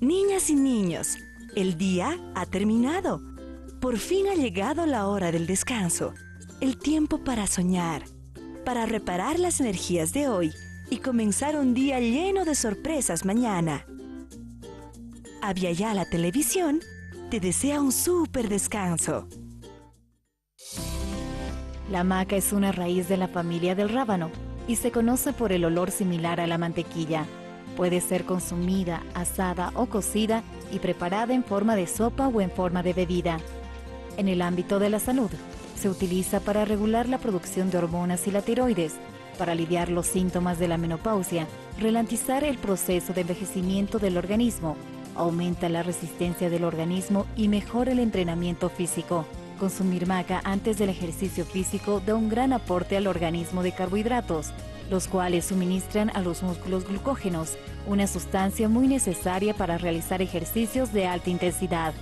Niñas y niños, el día ha terminado. Por fin ha llegado la hora del descanso, el tiempo para soñar, para reparar las energías de hoy y comenzar un día lleno de sorpresas mañana. Avia Yala Televisión te desea un súper descanso. La maca es una raíz de la familia del rábano y se conoce por el olor similar a la mantequilla. Puede ser consumida, asada o cocida y preparada en forma de sopa o en forma de bebida. En el ámbito de la salud, se utiliza para regular la producción de hormonas y la tiroides, para aliviar los síntomas de la menopausia, ralentizar el proceso de envejecimiento del organismo, aumenta la resistencia del organismo y mejora el entrenamiento físico. Consumir maca antes del ejercicio físico da un gran aporte al organismo de carbohidratos, los cuales suministran a los músculos glucógenos, una sustancia muy necesaria para realizar ejercicios de alta intensidad.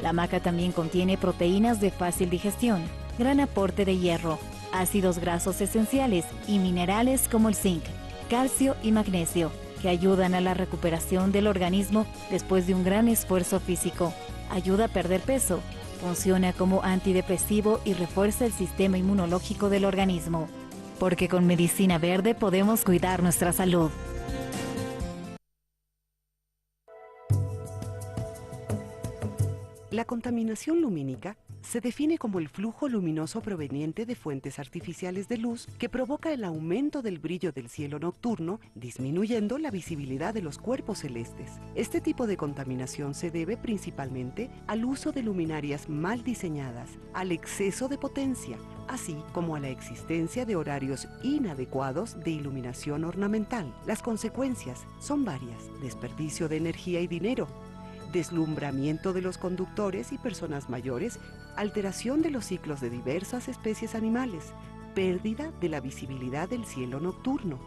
La maca también contiene proteínas de fácil digestión, gran aporte de hierro, ácidos grasos esenciales y minerales como el zinc, calcio y magnesio, que ayudan a la recuperación del organismo después de un gran esfuerzo físico. Ayuda a perder peso. Funciona como antidepresivo y refuerza el sistema inmunológico del organismo. Porque con medicina verde podemos cuidar nuestra salud. La contaminación lumínica se define como el flujo luminoso proveniente de fuentes artificiales de luz que provoca el aumento del brillo del cielo nocturno, disminuyendo la visibilidad de los cuerpos celestes. Este tipo de contaminación se debe principalmente al uso de luminarias mal diseñadas, al exceso de potencia, así como a la existencia de horarios inadecuados de iluminación ornamental. Las consecuencias son varias: desperdicio de energía y dinero, deslumbramiento de los conductores y personas mayores, alteración de los ciclos de diversas especies animales, pérdida de la visibilidad del cielo nocturno.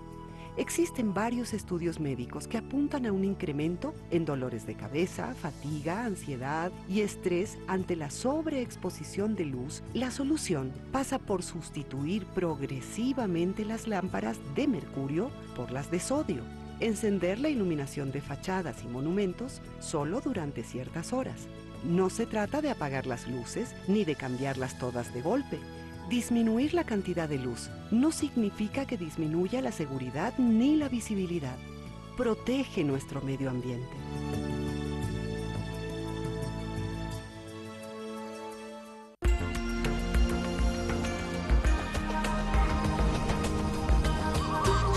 Existen varios estudios médicos que apuntan a un incremento en dolores de cabeza, fatiga, ansiedad y estrés ante la sobreexposición de luz. La solución pasa por sustituir progresivamente las lámparas de mercurio por las de sodio. Encender la iluminación de fachadas y monumentos solo durante ciertas horas. No se trata de apagar las luces ni de cambiarlas todas de golpe. Disminuir la cantidad de luz no significa que disminuya la seguridad ni la visibilidad. Protege nuestro medio ambiente.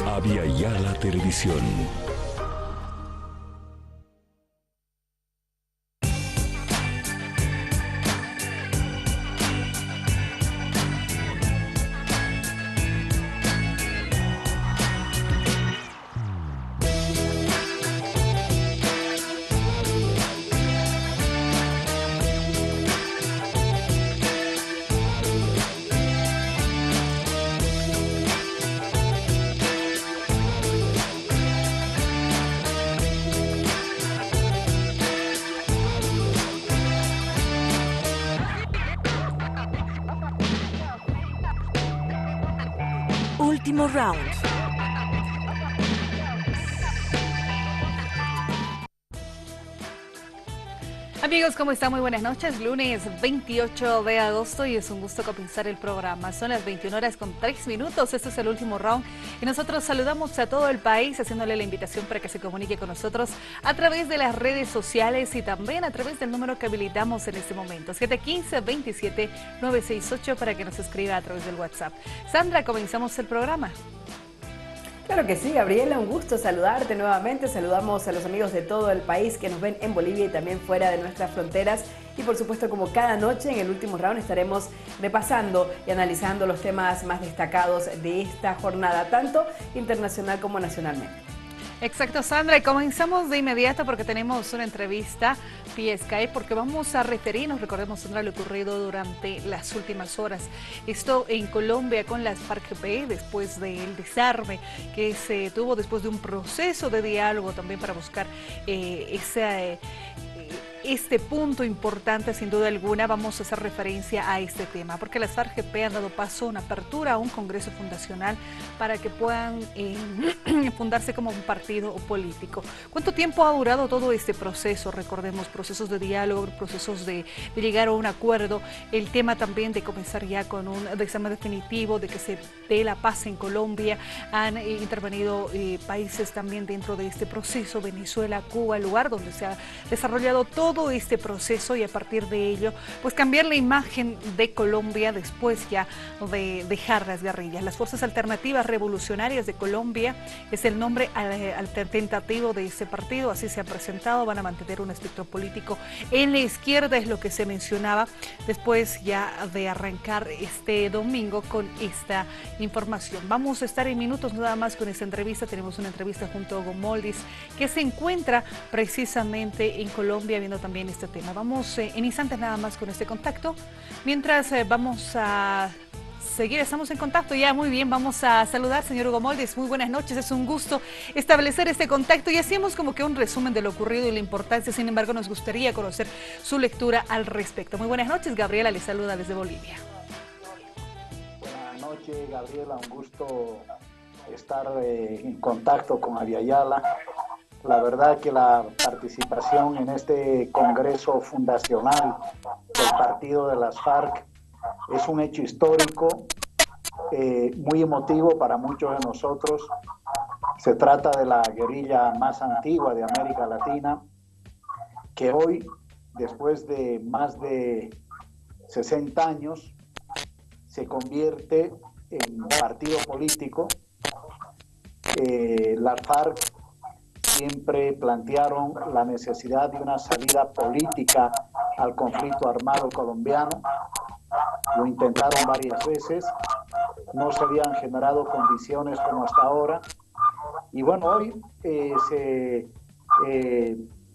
Avia Yala Televisión. Último round. Amigos, ¿cómo están? Muy buenas noches. Lunes 28 de agosto y es un gusto comenzar el programa. Son las 21:03. Este es el último round y nosotros saludamos a todo el país haciéndole la invitación para que se comunique con nosotros a través de las redes sociales y también a través del número que habilitamos en este momento, 715-27-968, para que nos escriba a través del WhatsApp. Sandra, comenzamos el programa. Claro que sí, Gabriela, un gusto saludarte nuevamente. Saludamos a los amigos de todo el país que nos ven en Bolivia y también fuera de nuestras fronteras. Y por supuesto, como cada noche en el último round estaremos repasando y analizando los temas más destacados de esta jornada, tanto internacional como nacionalmente. Exacto, Sandra, y comenzamos de inmediato porque tenemos una entrevista vía Skype, porque vamos a referirnos, recordemos, Sandra, lo ocurrido durante las últimas horas. Esto en Colombia con las FARC-EP, después del desarme que se tuvo después de un proceso de diálogo también para buscar este punto importante, sin duda alguna, vamos a hacer referencia a este tema, porque las FARC-EP han dado paso a una apertura a un congreso fundacional para que puedan fundarse como un partido político. ¿Cuánto tiempo ha durado todo este proceso? Recordemos, procesos de diálogo, procesos de llegar a un acuerdo, el tema también de comenzar ya con un examen definitivo, de que se dé la paz en Colombia. Han intervenido países también dentro de este proceso, Venezuela, Cuba, el lugar donde se ha desarrollado todo este proceso, y a partir de ello, pues cambiar la imagen de Colombia después ya de dejar las guerrillas. Las Fuerzas Alternativas Revolucionarias de Colombia es el nombre tentativo de este partido, así se ha presentado. Van a mantener un espectro político en la izquierda, es lo que se mencionaba después ya de arrancar este domingo con esta información. Vamos a estar en minutos nada más con esta entrevista. Tenemos una entrevista junto a Hugo Moldis, que se encuentra precisamente en Colombia viendo también este tema. Vamos en instantes nada más con este contacto. Mientras vamos a seguir, estamos en contacto ya, muy bien, vamos a saludar, señor Hugo Moldis, muy buenas noches, es un gusto establecer este contacto y hacemos como que un resumen de lo ocurrido y la importancia. Sin embargo, nos gustaría conocer su lectura al respecto. Muy buenas noches, Gabriela le saluda desde Bolivia. Buenas noches, Gabriela, un gusto estar en contacto con Abya-Yala. La verdad que la participación en este congreso fundacional del partido de las FARC es un hecho histórico, muy emotivo para muchos de nosotros. Se trata de la guerrilla más antigua de América Latina, que hoy, después de más de 60 años, se convierte en partido político. Las FARC siempre plantearon la necesidad de una salida política al conflicto armado colombiano. Lo intentaron varias veces, no se habían generado condiciones como hasta ahora. Y bueno, hoy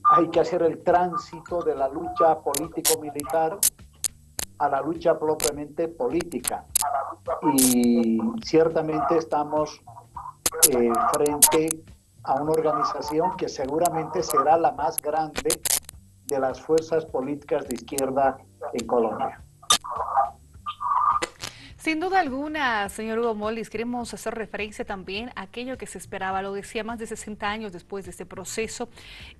hay que hacer el tránsito de la lucha político-militar a la lucha propiamente política. Y ciertamente estamos frente a una organización que seguramente será la más grande de las fuerzas políticas de izquierda en Colombia. Sin duda alguna, señor Hugo Moldis, queremos hacer referencia también a aquello que se esperaba, lo decía, más de 60 años después de este proceso,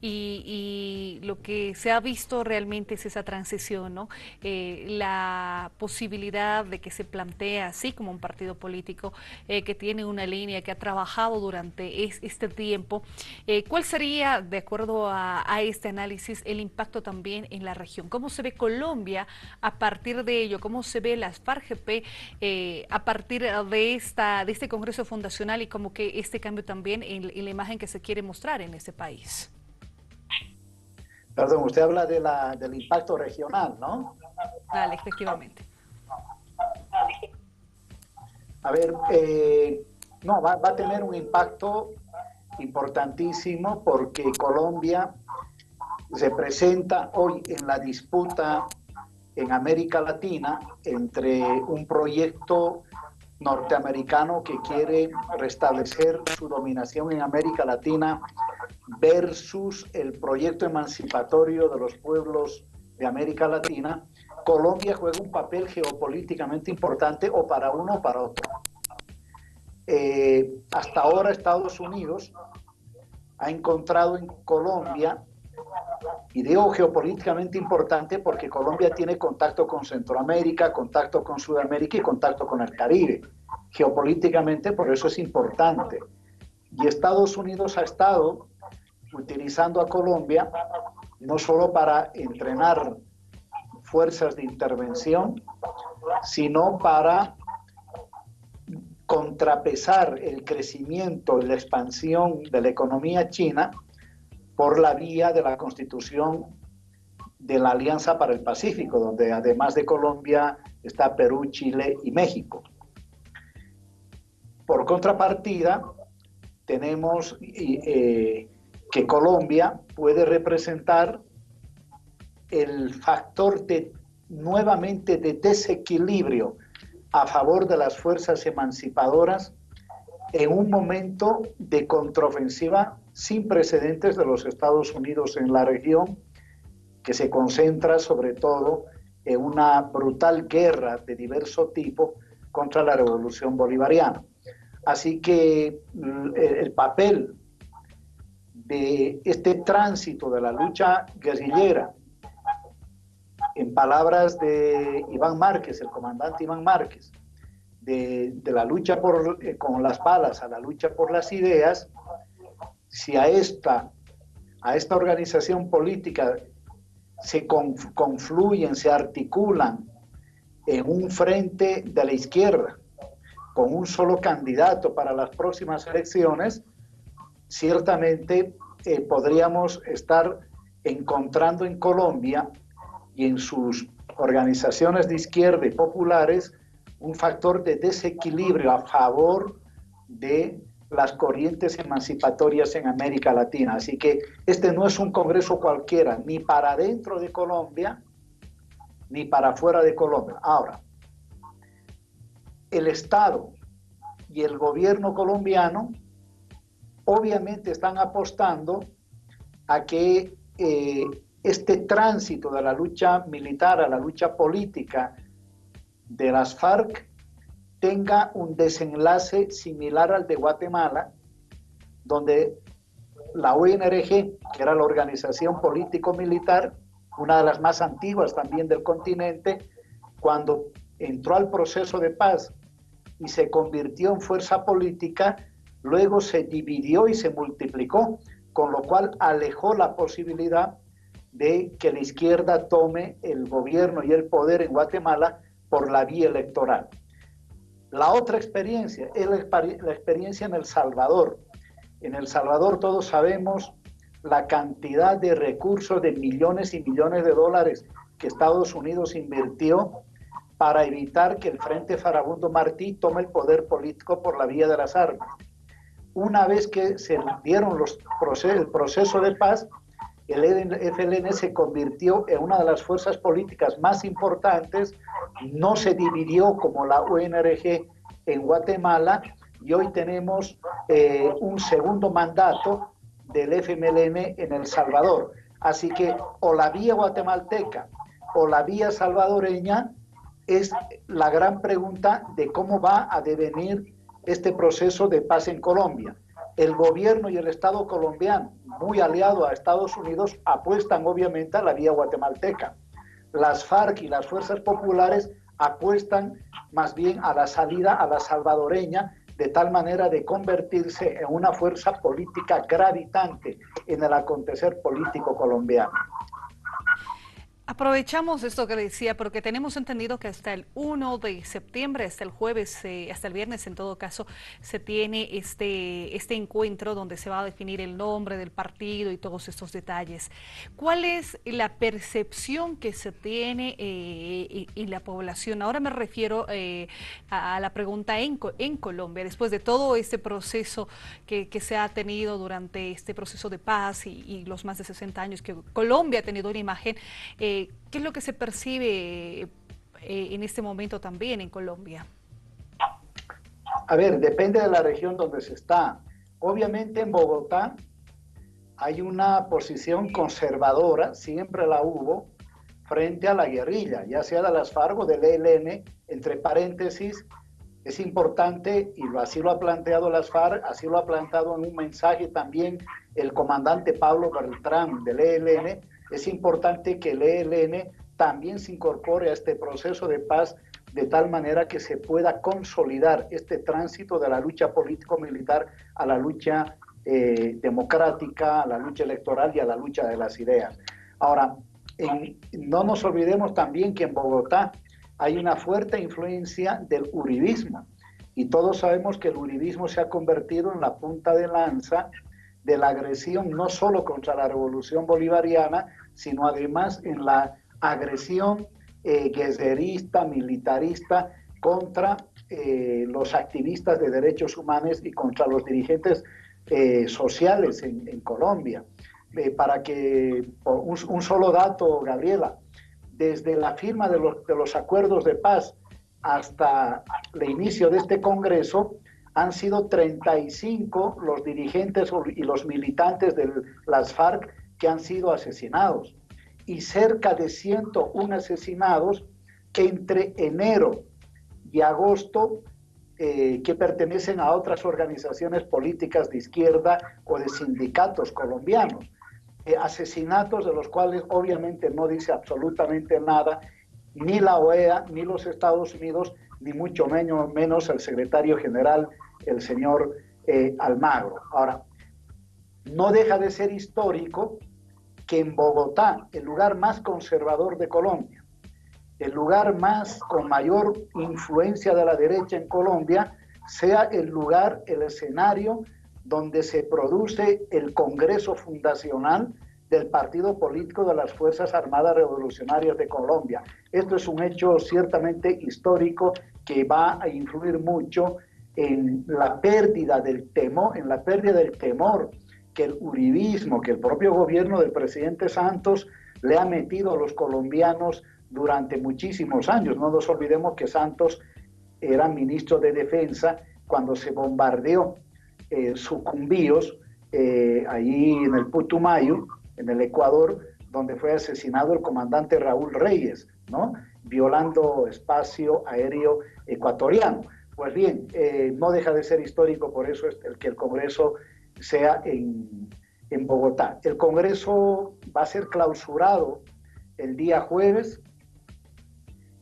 y lo que se ha visto realmente es esa transición, ¿no? La posibilidad de que se plantea así como un partido político que tiene una línea, que ha trabajado durante este tiempo. ¿Cuál sería, de acuerdo a este análisis, el impacto también en la región? ¿Cómo se ve Colombia a partir de ello? ¿Cómo se ve las FARC-EP a partir de este Congreso Fundacional, y como que este cambio también en la imagen que se quiere mostrar en este país? Perdón, usted habla del impacto regional, ¿no? Dale, efectivamente. A ver, no, va a tener un impacto importantísimo, porque Colombia se presenta hoy en la disputa en América Latina entre un proyecto norteamericano que quiere restablecer su dominación en América Latina versus el proyecto emancipatorio de los pueblos de América Latina. Colombia juega un papel geopolíticamente importante, o para uno o para otro. Hasta ahora Estados Unidos ha encontrado en Colombia, y digo geopolíticamente importante porque Colombia tiene contacto con Centroamérica, contacto con Sudamérica y contacto con el Caribe. Geopolíticamente, por eso es importante. Y Estados Unidos ha estado utilizando a Colombia no solo para entrenar fuerzas de intervención, sino para contrapesar el crecimiento y la expansión de la economía china por la vía de la constitución de la Alianza para el Pacífico, donde además de Colombia está Perú, Chile y México. Por contrapartida, tenemos que Colombia puede representar el factor nuevamente de desequilibrio a favor de las fuerzas emancipadoras en un momento de contraofensiva sin precedentes de los Estados Unidos en la región, que se concentra sobre todo en una brutal guerra de diverso tipo contra la revolución bolivariana. Así que el papel de este tránsito de la lucha guerrillera, en palabras de Iván Márquez, el comandante Iván Márquez, de la lucha con las balas a la lucha por las ideas, si a esta organización política se confluyen, se articulan en un frente de la izquierda, con un solo candidato para las próximas elecciones, ciertamente podríamos estar encontrando en Colombia y en sus organizaciones de izquierda y populares un factor de desequilibrio a favor de las corrientes emancipatorias en América Latina. Así que este no es un congreso cualquiera, ni para dentro de Colombia, ni para fuera de Colombia. Ahora, el Estado y el gobierno colombiano obviamente están apostando a que este tránsito de la lucha militar a la lucha política de las FARC tenga un desenlace similar al de Guatemala, donde la ONRG, que era la organización político-militar, una de las más antiguas también del continente, cuando entró al proceso de paz y se convirtió en fuerza política, luego se dividió y se multiplicó, con lo cual alejó la posibilidad de que la izquierda tome el gobierno y el poder en Guatemala por la vía electoral. La otra experiencia es la experiencia en El Salvador. En El Salvador todos sabemos la cantidad de recursos de millones y millones de dólares que Estados Unidos invirtió para evitar que el Frente Farabundo Martí tome el poder político por la vía de las armas. Una vez que se dieron el proceso de paz, el FLN se convirtió en una de las fuerzas políticas más importantes, no se dividió como la ONRG en Guatemala, y hoy tenemos un segundo mandato del FMLN en El Salvador. Así que o la vía guatemalteca o la vía salvadoreña es la gran pregunta de cómo va a devenir este proceso de paz en Colombia. El gobierno y el Estado colombiano, muy aliado a Estados Unidos, apuestan obviamente a la vía guatemalteca. Las FARC y las fuerzas populares apuestan más bien a la salida a la salvadoreña, de tal manera de convertirse en una fuerza política gravitante en el acontecer político colombiano. Aprovechamos esto que decía, porque tenemos entendido que hasta el 1 de septiembre, hasta el jueves, hasta el viernes en todo caso, se tiene este encuentro donde se va a definir el nombre del partido y todos estos detalles. ¿Cuál es la percepción que se tiene en la población? Ahora me refiero a la pregunta en Colombia, después de todo este proceso que se ha tenido durante este proceso de paz y los más de 60 años que Colombia ha tenido una imagen. ¿Qué es lo que se percibe en este momento también en Colombia? A ver, depende de la región donde se está. Obviamente en Bogotá hay una posición conservadora, siempre la hubo, frente a la guerrilla, ya sea de las FARC o del ELN, entre paréntesis. Es importante, y así lo ha planteado las FARC, así lo ha planteado en un mensaje también el comandante Pablo Beltrán del ELN. Es importante que el ELN también se incorpore a este proceso de paz, de tal manera que se pueda consolidar este tránsito de la lucha político-militar a la lucha democrática, a la lucha electoral y a la lucha de las ideas. Ahora, no nos olvidemos también que en Bogotá hay una fuerte influencia del uribismo, y todos sabemos que el uribismo se ha convertido en la punta de lanza de la agresión no solo contra la revolución bolivariana, sino además en la agresión guerrerista, militarista contra los activistas de derechos humanos y contra los dirigentes sociales en Colombia. Para que, un solo dato, Gabriela, desde la firma de los acuerdos de paz hasta el inicio de este Congreso, han sido 35 los dirigentes y los militantes de las FARC que han sido asesinados. y cerca de 101 asesinados entre enero y agosto, que pertenecen a otras organizaciones políticas de izquierda o de sindicatos colombianos. Asesinatos de los cuales obviamente no dice absolutamente nada ni la OEA, ni los Estados Unidos, ni mucho menos el secretario general, el señor Almagro. Ahora, no deja de ser histórico que en Bogotá, el lugar más conservador de Colombia, el lugar con mayor influencia de la derecha en Colombia, sea el lugar, el escenario donde se produce el Congreso Fundacional del Partido Político de las Fuerzas Armadas Revolucionarias de Colombia. Esto es un hecho ciertamente histórico que va a influir mucho en la pérdida del temor, que el uribismo, que el propio gobierno del presidente Santos le ha metido a los colombianos durante muchísimos años. No nos olvidemos que Santos era ministro de Defensa cuando se bombardeó Sucumbíos, allí en el Putumayo, en el Ecuador, donde fue asesinado el comandante Raúl Reyes, ¿no? Violando espacio aéreo ecuatoriano. Pues bien, no deja de ser histórico, por eso es el que el Congreso sea en Bogotá. El Congreso va a ser clausurado el día jueves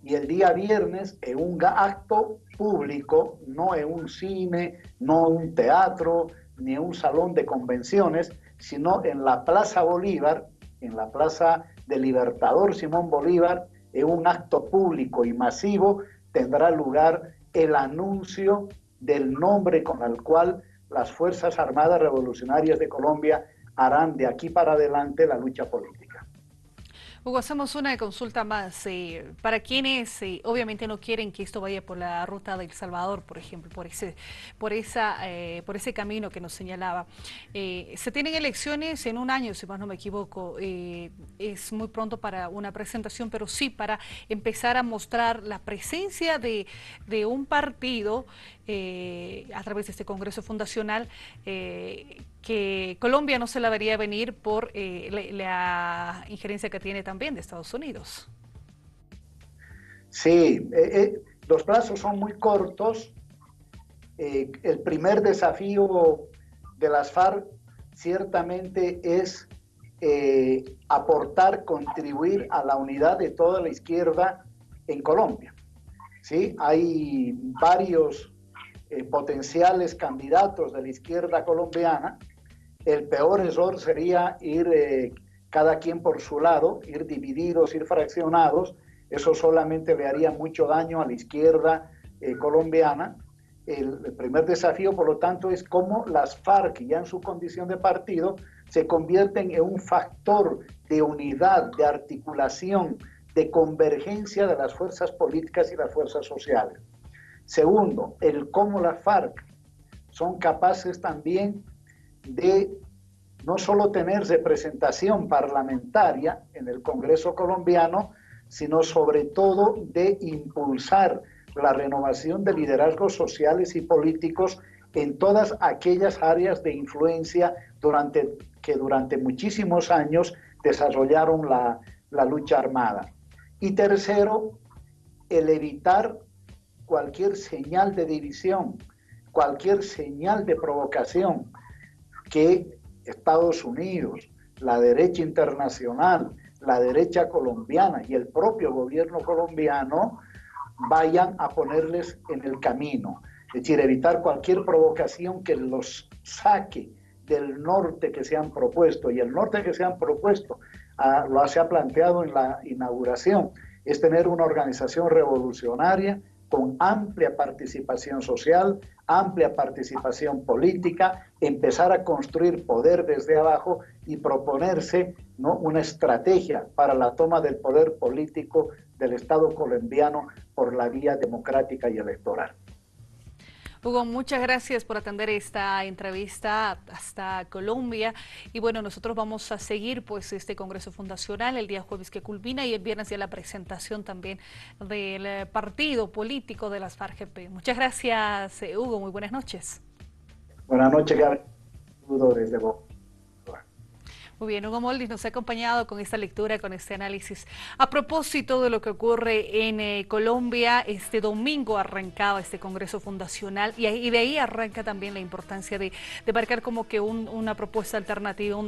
y el día viernes en un acto público, no en un cine, no en un teatro, ni en un salón de convenciones, sino en la Plaza Bolívar, en la Plaza del Libertador Simón Bolívar, en un acto público y masivo tendrá lugar el anuncio del nombre con el cual las Fuerzas Armadas Revolucionarias de Colombia harán de aquí para adelante la lucha política. Hugo, hacemos una consulta más. Para quienes obviamente no quieren que esto vaya por la ruta de El Salvador, por ejemplo, por ese camino que nos señalaba. Se tienen elecciones en un año, si más no me equivoco. Es muy pronto para una presentación, pero sí para empezar a mostrar la presencia de un partido a través de este Congreso Fundacional, que Colombia no se la vería venir por la injerencia que tiene también de Estados Unidos. Sí, los plazos son muy cortos. El primer desafío de las FARC ciertamente es aportar, contribuir a la unidad de toda la izquierda en Colombia. ¿Sí? Hay varios potenciales candidatos de la izquierda colombiana. El peor error sería ir cada quien por su lado, ir divididos, ir fraccionados. Eso solamente le haría mucho daño a la izquierda colombiana. El primer desafío, por lo tanto, es cómo las FARC, ya en su condición de partido, se convierten en un factor de unidad, de articulación, de convergencia de las fuerzas políticas y las fuerzas sociales. Segundo, el cómo las FARC son capaces también de no solo tener representación parlamentaria en el Congreso colombiano, sino sobre todo de impulsar la renovación de liderazgos sociales y políticos en todas aquellas áreas de influencia que durante muchísimos años desarrollaron la lucha armada. Y tercero, el evitar cualquier señal de división, cualquier señal de provocación que Estados Unidos, la derecha internacional, la derecha colombiana y el propio gobierno colombiano vayan a ponerles en el camino. Es decir, evitar cualquier provocación que los saque del norte que se han propuesto. Y el norte que se han propuesto, se ha planteado en la inauguración, es tener una organización revolucionaria con amplia participación social, amplia participación política, empezar a construir poder desde abajo y proponerse, ¿no?, una estrategia para la toma del poder político del Estado colombiano por la vía democrática y electoral. Hugo, muchas gracias por atender esta entrevista hasta Colombia. Y bueno, nosotros vamos a seguir pues este Congreso Fundacional el día jueves que culmina y el viernes ya la presentación también del partido político de las FARC-EP. Muchas gracias, Hugo. Muy buenas noches. Buenas noches, Gabriel. Saludos desde Bogotá. Muy bien, Hugo Moldis nos ha acompañado con esta lectura, con este análisis. A propósito de lo que ocurre en Colombia, este domingo arrancaba este Congreso Fundacional y de ahí arranca también la importancia de marcar como que una propuesta alternativa,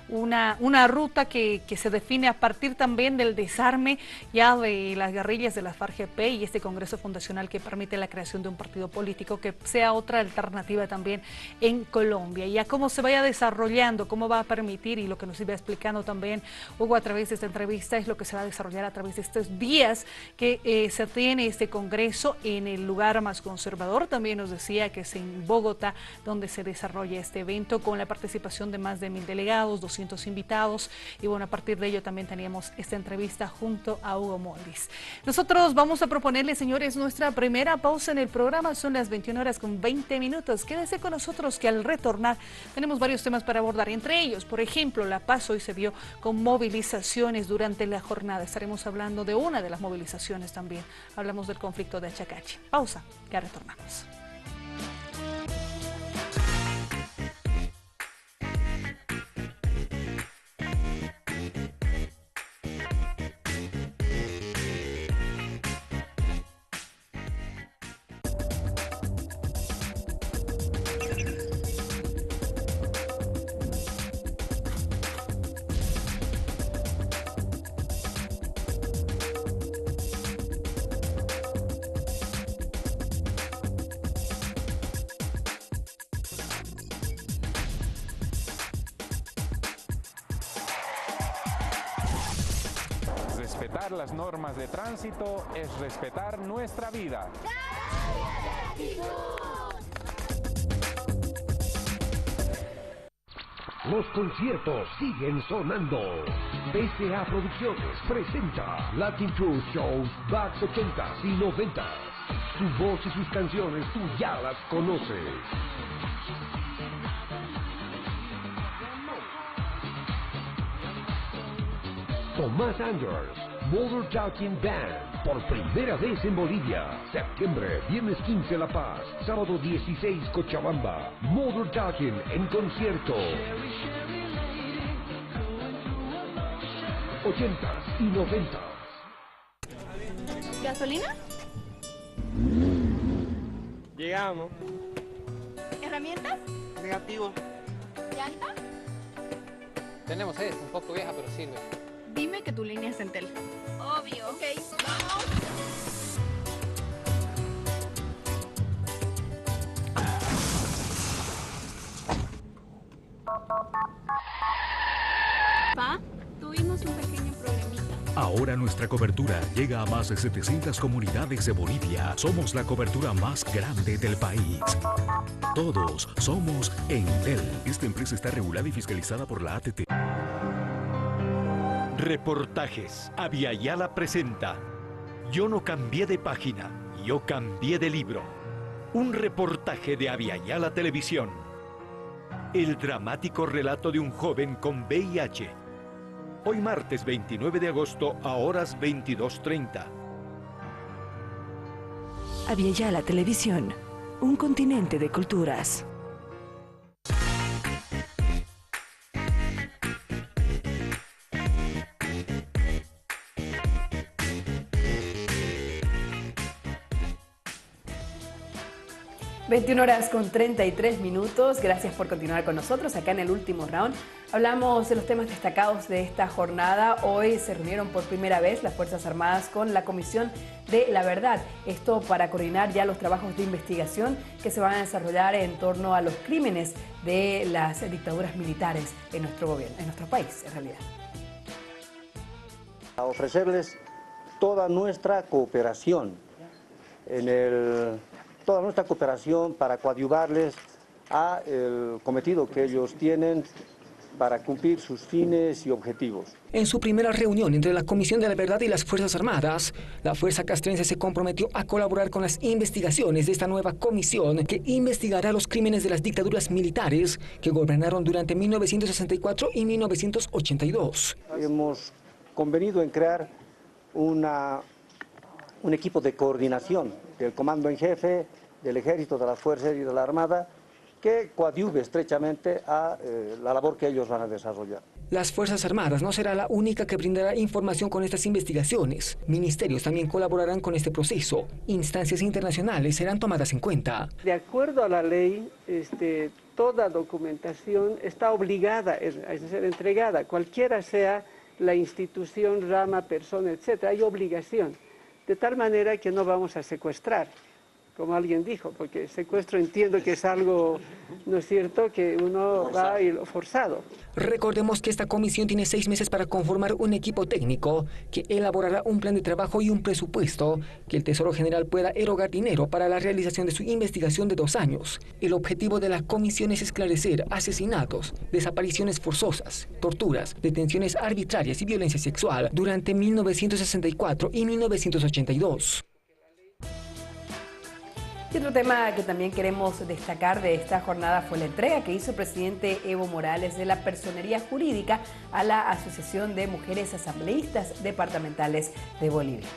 una ruta que se define a partir también del desarme ya de las guerrillas de la FARC-EP y este Congreso Fundacional que permite la creación de un partido político que sea otra alternativa también en Colombia. Y a cómo se vaya desarrollando, cómo va a permitir, y lo que nos iba explicando también Hugo a través de esta entrevista, es lo que se va a desarrollar a través de estos días que se tiene este congreso en el lugar más conservador. También nos decía que es en Bogotá donde se desarrolla este evento con la participación de más de 1000 delegados, 200 invitados, y bueno, a partir de ello también teníamos esta entrevista junto a Hugo Moldis. Nosotros vamos a proponerle, señores, nuestra primera pausa en el programa. Son las 21:20. Quédese con nosotros que al retornar tenemos varios temas para abordar, entre ellos, por ejemplo, La Paz hoy se vio con movilizaciones durante la jornada. Estaremos hablando de una de las movilizaciones también. Hablamos del conflicto de Achacachi. Pausa, ya retornamos. Respetar las normas de tránsito es respetar nuestra vida. Los conciertos siguen sonando. BCA Producciones presenta Latin Cruise Shows Backs 80s y 90s. Su voz y sus canciones tú ya las conoces. Tomás Anders, Modern Talking Band, por primera vez en Bolivia. Septiembre, viernes 15 La Paz, sábado 16 Cochabamba. Modern Talking en concierto. 80s y 90s. ¿Gasolina? Llegamos. ¿Herramientas? Negativo. ¿Llanta? Tenemos un poco vieja, pero sirve. Dime que tu línea es Entel. Obvio. Ok, vamos. Pa, tuvimos un pequeño problemita. Ahora nuestra cobertura llega a más de 700 comunidades de Bolivia. Somos la cobertura más grande del país. Todos somos Entel. Esta empresa está regulada y fiscalizada por la ATT. Reportajes. Aviala presenta Yo no cambié de página, yo cambié de libro. Un reportaje de Aviala Televisión. El dramático relato de un joven con VIH. Hoy martes 29 de agosto a horas 22:30. Aviala Televisión, un continente de culturas. (21:33). Gracias por continuar con nosotros acá en el último round. Hablamos de los temas destacados de esta jornada. Hoy se reunieron por primera vez las Fuerzas Armadas con la Comisión de la Verdad. Esto para coordinar ya los trabajos de investigación que se van a desarrollar en torno a los crímenes de las dictaduras militares en nuestro gobierno, en nuestro país, en realidad. A ofrecerles toda nuestra cooperación para coadyuvarles a el cometido que ellos tienen para cumplir sus fines y objetivos. En su primera reunión entre la Comisión de la Verdad y las Fuerzas Armadas, la Fuerza Castrense se comprometió a colaborar con las investigaciones de esta nueva comisión que investigará los crímenes de las dictaduras militares que gobernaron durante 1964 y 1982. Hemos convenido en crear un equipo de coordinación del Comando en Jefe, del Ejército, de las Fuerzas y de la Armada, que coadyuve estrechamente a la labor que ellos van a desarrollar. Las Fuerzas Armadas no será la única que brindará información con estas investigaciones. Ministerios también colaborarán con este proceso. Instancias internacionales serán tomadas en cuenta. De acuerdo a la ley, toda documentación está obligada a ser entregada, cualquiera sea la institución, rama, persona, etc. Hay obligación, de tal manera que no vamos a secuestrar, como alguien dijo, porque secuestro entiendo que es algo, ¿no es cierto?, que uno va a ir forzado. Recordemos que esta comisión tiene 6 meses para conformar un equipo técnico que elaborará un plan de trabajo y un presupuesto que el Tesoro General pueda erogar dinero para la realización de su investigación de 2 años. El objetivo de la comisión es esclarecer asesinatos, desapariciones forzosas, torturas, detenciones arbitrarias y violencia sexual durante 1964 y 1982. Y otro tema que también queremos destacar de esta jornada fue la entrega que hizo el presidente Evo Morales de la personería jurídica a la Asociación de Mujeres Asambleístas Departamentales de Bolivia.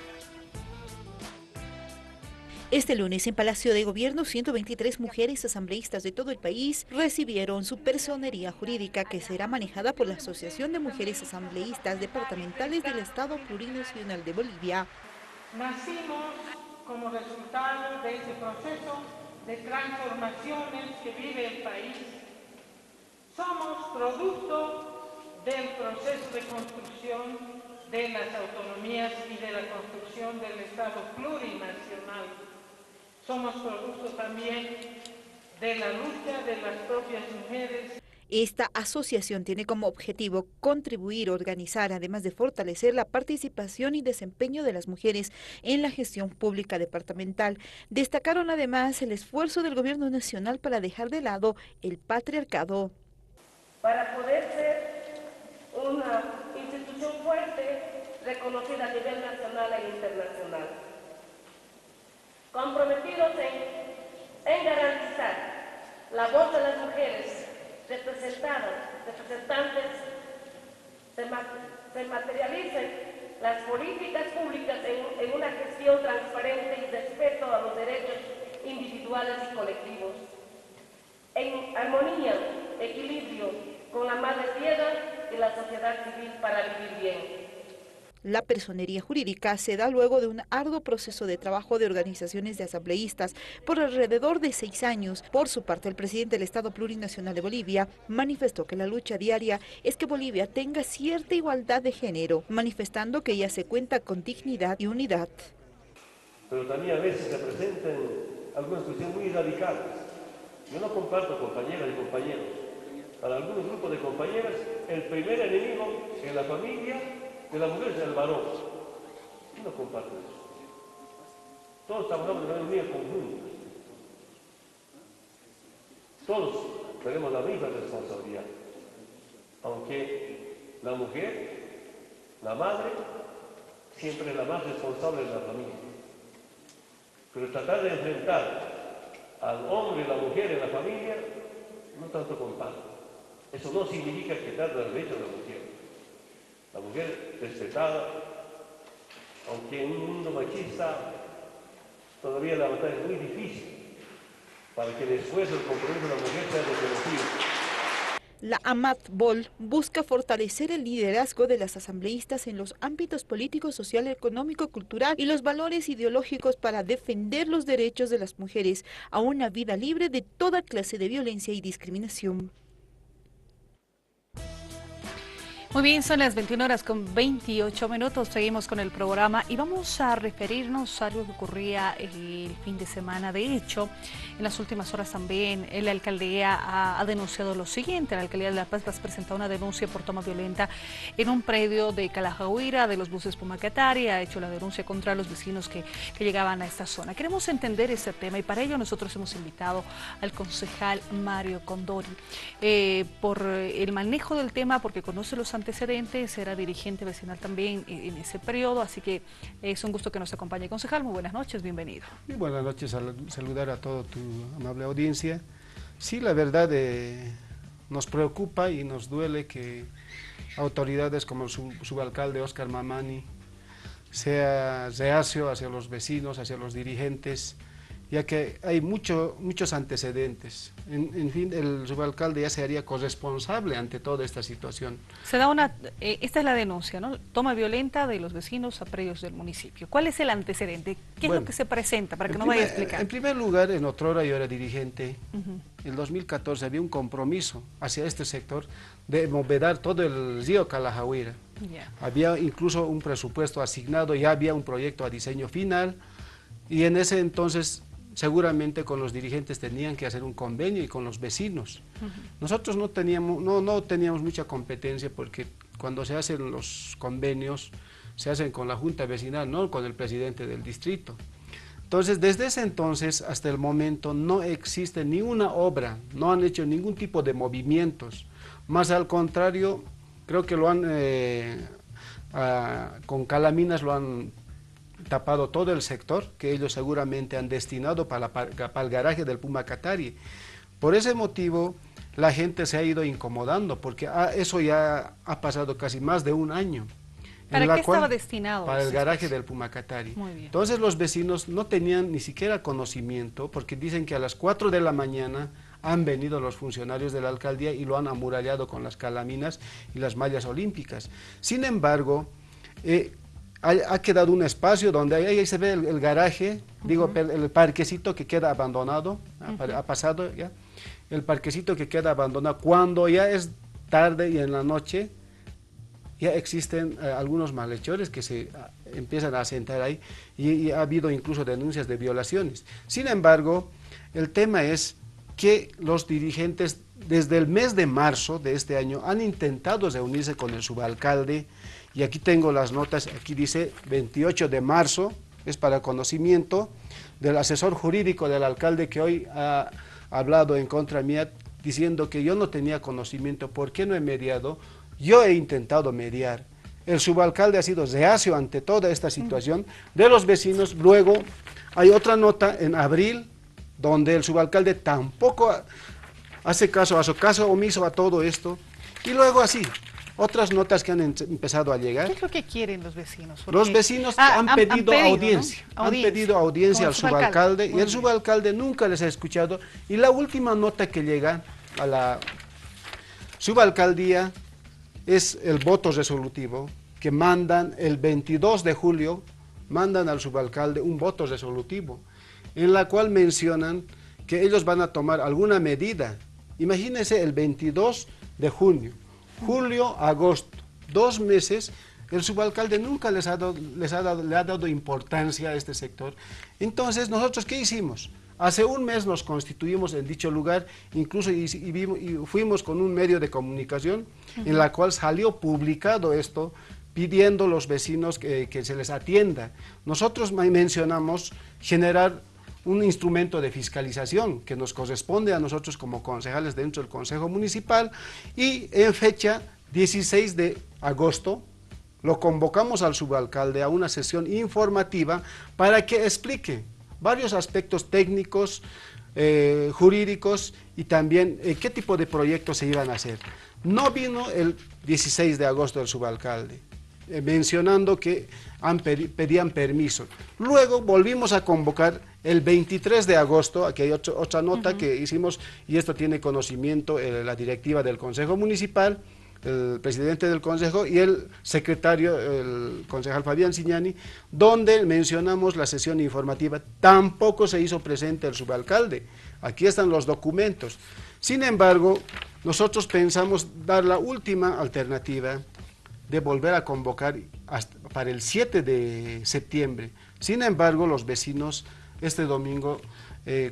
Este lunes en Palacio de Gobierno, 123 mujeres asambleístas de todo el país recibieron su personería jurídica que será manejada por la Asociación de Mujeres Asambleístas Departamentales del Estado Plurinacional de Bolivia. Nacimos como resultado de ese proceso de transformaciones que vive el país. Somos producto del proceso de construcción de las autonomías y de la construcción del Estado plurinacional. Somos producto también de la lucha de las propias mujeres. Esta asociación tiene como objetivo contribuir, organizar, además de fortalecer la participación y desempeño de las mujeres en la gestión pública departamental. Destacaron además el esfuerzo del gobierno nacional para dejar de lado el patriarcado. Para poder ser una institución fuerte, reconocida a nivel nacional e internacional. Comprometidos en garantizar la voz de las mujeres representantes, se materialicen las políticas públicas en una gestión transparente y respeto a los derechos individuales y colectivos, en armonía, equilibrio con la madre tierra y la sociedad civil para vivir bien. La personería jurídica se da luego de un arduo proceso de trabajo de organizaciones de asambleístas por alrededor de 6 años. Por su parte, el presidente del Estado Plurinacional de Bolivia manifestó que la lucha diaria es que Bolivia tenga cierta igualdad de género, manifestando que ya se cuenta con dignidad y unidad. Pero también a veces se presentan algunas cuestiones muy radicales. Yo no comparto, compañeras y compañeros. Para algunos grupos de compañeras, el primer enemigo en la familia de la mujer es el varón. Yo no comparto eso. Todos estamos hablando de una unidad conjunta. Todos tenemos la misma responsabilidad. Aunque la mujer, la madre, siempre es la más responsable de la familia. Pero tratar de enfrentar al hombre y la mujer en la familia, no tanto comparto. Eso no significa quitar los derechos de la mujer. La mujer respetada, aunque en un mundo machista todavía la batalla es muy difícil para que el esfuerzo y el compromiso de la mujer sea reconocido. La AMAT-BOL busca fortalecer el liderazgo de las asambleístas en los ámbitos político, social, económico, cultural y los valores ideológicos para defender los derechos de las mujeres a una vida libre de toda clase de violencia y discriminación. Muy bien, son las 21:28. Seguimos con el programa y vamos a referirnos a algo que ocurría el fin de semana. De hecho, en las últimas horas también la alcaldía ha denunciado lo siguiente. La alcaldía de La Paz presentó una denuncia por toma violenta en un predio de Calajahuira de los buses Pumacatari. Ha hecho la denuncia contra los vecinos que llegaban a esta zona. Queremos entender este tema y para ello nosotros hemos invitado al concejal Mario Condori por el manejo del tema, porque conoce los antecedentes, era dirigente vecinal también en ese periodo, así que es un gusto que nos acompañe. Concejal, muy buenas noches, bienvenido. Muy buenas noches, saludar a toda tu amable audiencia. Sí, la verdad nos preocupa y nos duele que autoridades como su subalcalde Oscar Mamani sea reacio hacia los vecinos, hacia los dirigentes ya que hay muchos antecedentes. En fin, el subalcalde ya se haría corresponsable ante toda esta situación. Se da esta es la denuncia, ¿no? Toma violenta de los vecinos a predios del municipio. ¿Cuál es el antecedente? ¿Qué es lo que se presenta? Para que no vaya a explicar. En primer lugar, en otrora yo era dirigente. En 2014 había un compromiso hacia este sector de movedar todo el río Calajahuira. Había incluso un presupuesto asignado, ya había un proyecto a diseño final, y en ese entonces seguramente con los dirigentes tenían que hacer un convenio y con los vecinos. Nosotros no teníamos mucha competencia, porque cuando se hacen los convenios se hacen con la junta vecinal, no con el presidente del distrito. Entonces, desde ese entonces hasta el momento no existe ni una obra, no han hecho ningún tipo de movimientos, más al contrario, creo que lo han, con calaminas lo han tapado todo el sector, que ellos seguramente han destinado para el garaje del Pumacatari. Por ese motivo, la gente se ha ido incomodando, porque eso ya ha pasado casi más de un año. ¿Para qué estaba destinado? Para el garaje del Pumacatari. Muy bien. Entonces los vecinos no tenían ni siquiera conocimiento, porque dicen que a las 4 de la mañana han venido los funcionarios de la alcaldía y lo han amurallado con las calaminas y las mallas olímpicas. Sin embargo, ha quedado un espacio donde ahí se ve el garaje, digo, el parquecito que queda abandonado, ha pasado ya, el parquecito que queda abandonado, cuando ya es tarde y en la noche, ya existen algunos malhechores que se empiezan a asentar ahí, y ha habido incluso denuncias de violaciones. Sin embargo, el tema es que los dirigentes desde el mes de marzo de este año han intentado reunirse con el subalcalde, y aquí tengo las notas, aquí dice 28 de marzo, es para conocimiento del asesor jurídico del alcalde, que hoy ha hablado en contra mía diciendo que yo no tenía conocimiento. ¿Por qué no he mediado? Yo he intentado mediar. El subalcalde ha sido reacio ante toda esta situación de los vecinos. Luego hay otra nota en abril donde el subalcalde tampoco hace caso omiso a todo esto. Y luego así, otras notas que han empezado a llegar. ¿Qué es lo que quieren los vecinos? Porque los vecinos han pedido audiencia, ¿no? Han pedido audiencia al subalcalde, y el subalcalde nunca les ha escuchado. Y la última nota que llega a la subalcaldía es el voto resolutivo que mandan el 22 de julio, mandan al subalcalde un voto resolutivo, en la cual mencionan que ellos van a tomar alguna medida. Imagínense, el 22 de junio, julio, agosto, 2 meses, el subalcalde nunca le ha dado importancia a este sector. Entonces, ¿nosotros qué hicimos? Hace un mes nos constituimos en dicho lugar, incluso y fuimos con un medio de comunicación en la cual salió publicado esto, pidiendo a los vecinos que se les atienda. Nosotros mencionamos generar un instrumento de fiscalización que nos corresponde a nosotros como concejales dentro del Consejo Municipal, y en fecha 16 de agosto lo convocamos al subalcalde a una sesión informativa para que explique varios aspectos técnicos, jurídicos, y también qué tipo de proyectos se iban a hacer. No vino el 16 de agosto el subalcalde, mencionando que pedían permiso. Luego volvimos a convocar el 23 de agosto, aquí hay otra nota que hicimos, y esto tiene conocimiento la directiva del Consejo Municipal, el presidente del Consejo y el secretario, el concejal Fabián Ciñani, donde mencionamos la sesión informativa. Tampoco se hizo presente el subalcalde. Aquí están los documentos. Sin embargo, nosotros pensamos dar la última alternativa de volver a convocar para el 7 de septiembre. Sin embargo, los vecinos este domingo,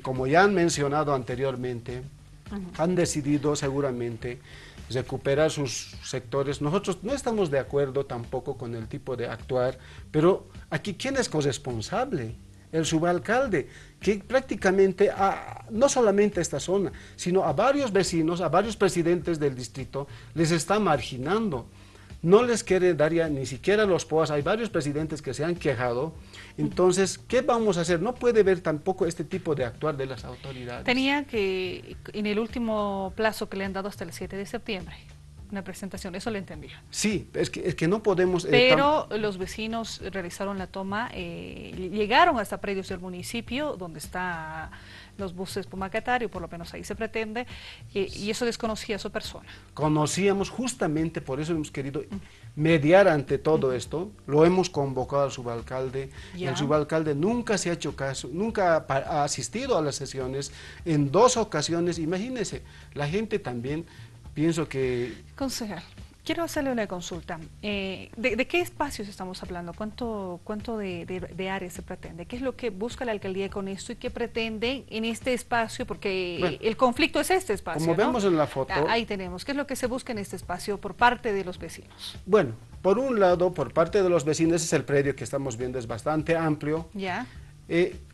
como ya han mencionado anteriormente, han decidido seguramente recuperar sus sectores. Nosotros no estamos de acuerdo tampoco con el tipo de actuar, pero aquí ¿quién es corresponsable? El subalcalde, que prácticamente no solamente a esta zona, sino a varios vecinos, a varios presidentes del distrito, les está marginando. No les quiere dar ya ni siquiera los POAS. Hay varios presidentes que se han quejado. Entonces, ¿qué vamos a hacer? No puede ver tampoco este tipo de actuar de las autoridades. Tenía que, en el último plazo que le han dado hasta el 7 de septiembre, Una presentación, eso lo entendí. Sí, es que no podemos... Pero los vecinos realizaron la toma, llegaron hasta predios del municipio, donde están los buses Pumacatario, por lo menos ahí se pretende, y eso desconocía a su persona. Conocíamos, justamente por eso hemos querido mediar ante todo esto, lo hemos convocado al subalcalde, y el subalcalde nunca se ha hecho caso, nunca ha asistido a las sesiones, en 2 ocasiones, imagínense, la gente también, pienso que... Concejal, quiero hacerle una consulta. ¿De qué espacios estamos hablando? ¿Cuánto de área se pretende? ¿Qué es lo que busca la alcaldía con esto y qué pretende en este espacio? Porque bueno, el conflicto es este espacio, como vemos, ¿no?, en la foto. Ahí tenemos. ¿Qué es lo que se busca en este espacio por parte de los vecinos? Bueno, por un lado, por parte de los vecinos, ese es el predio que estamos viendo, es bastante amplio. Ya.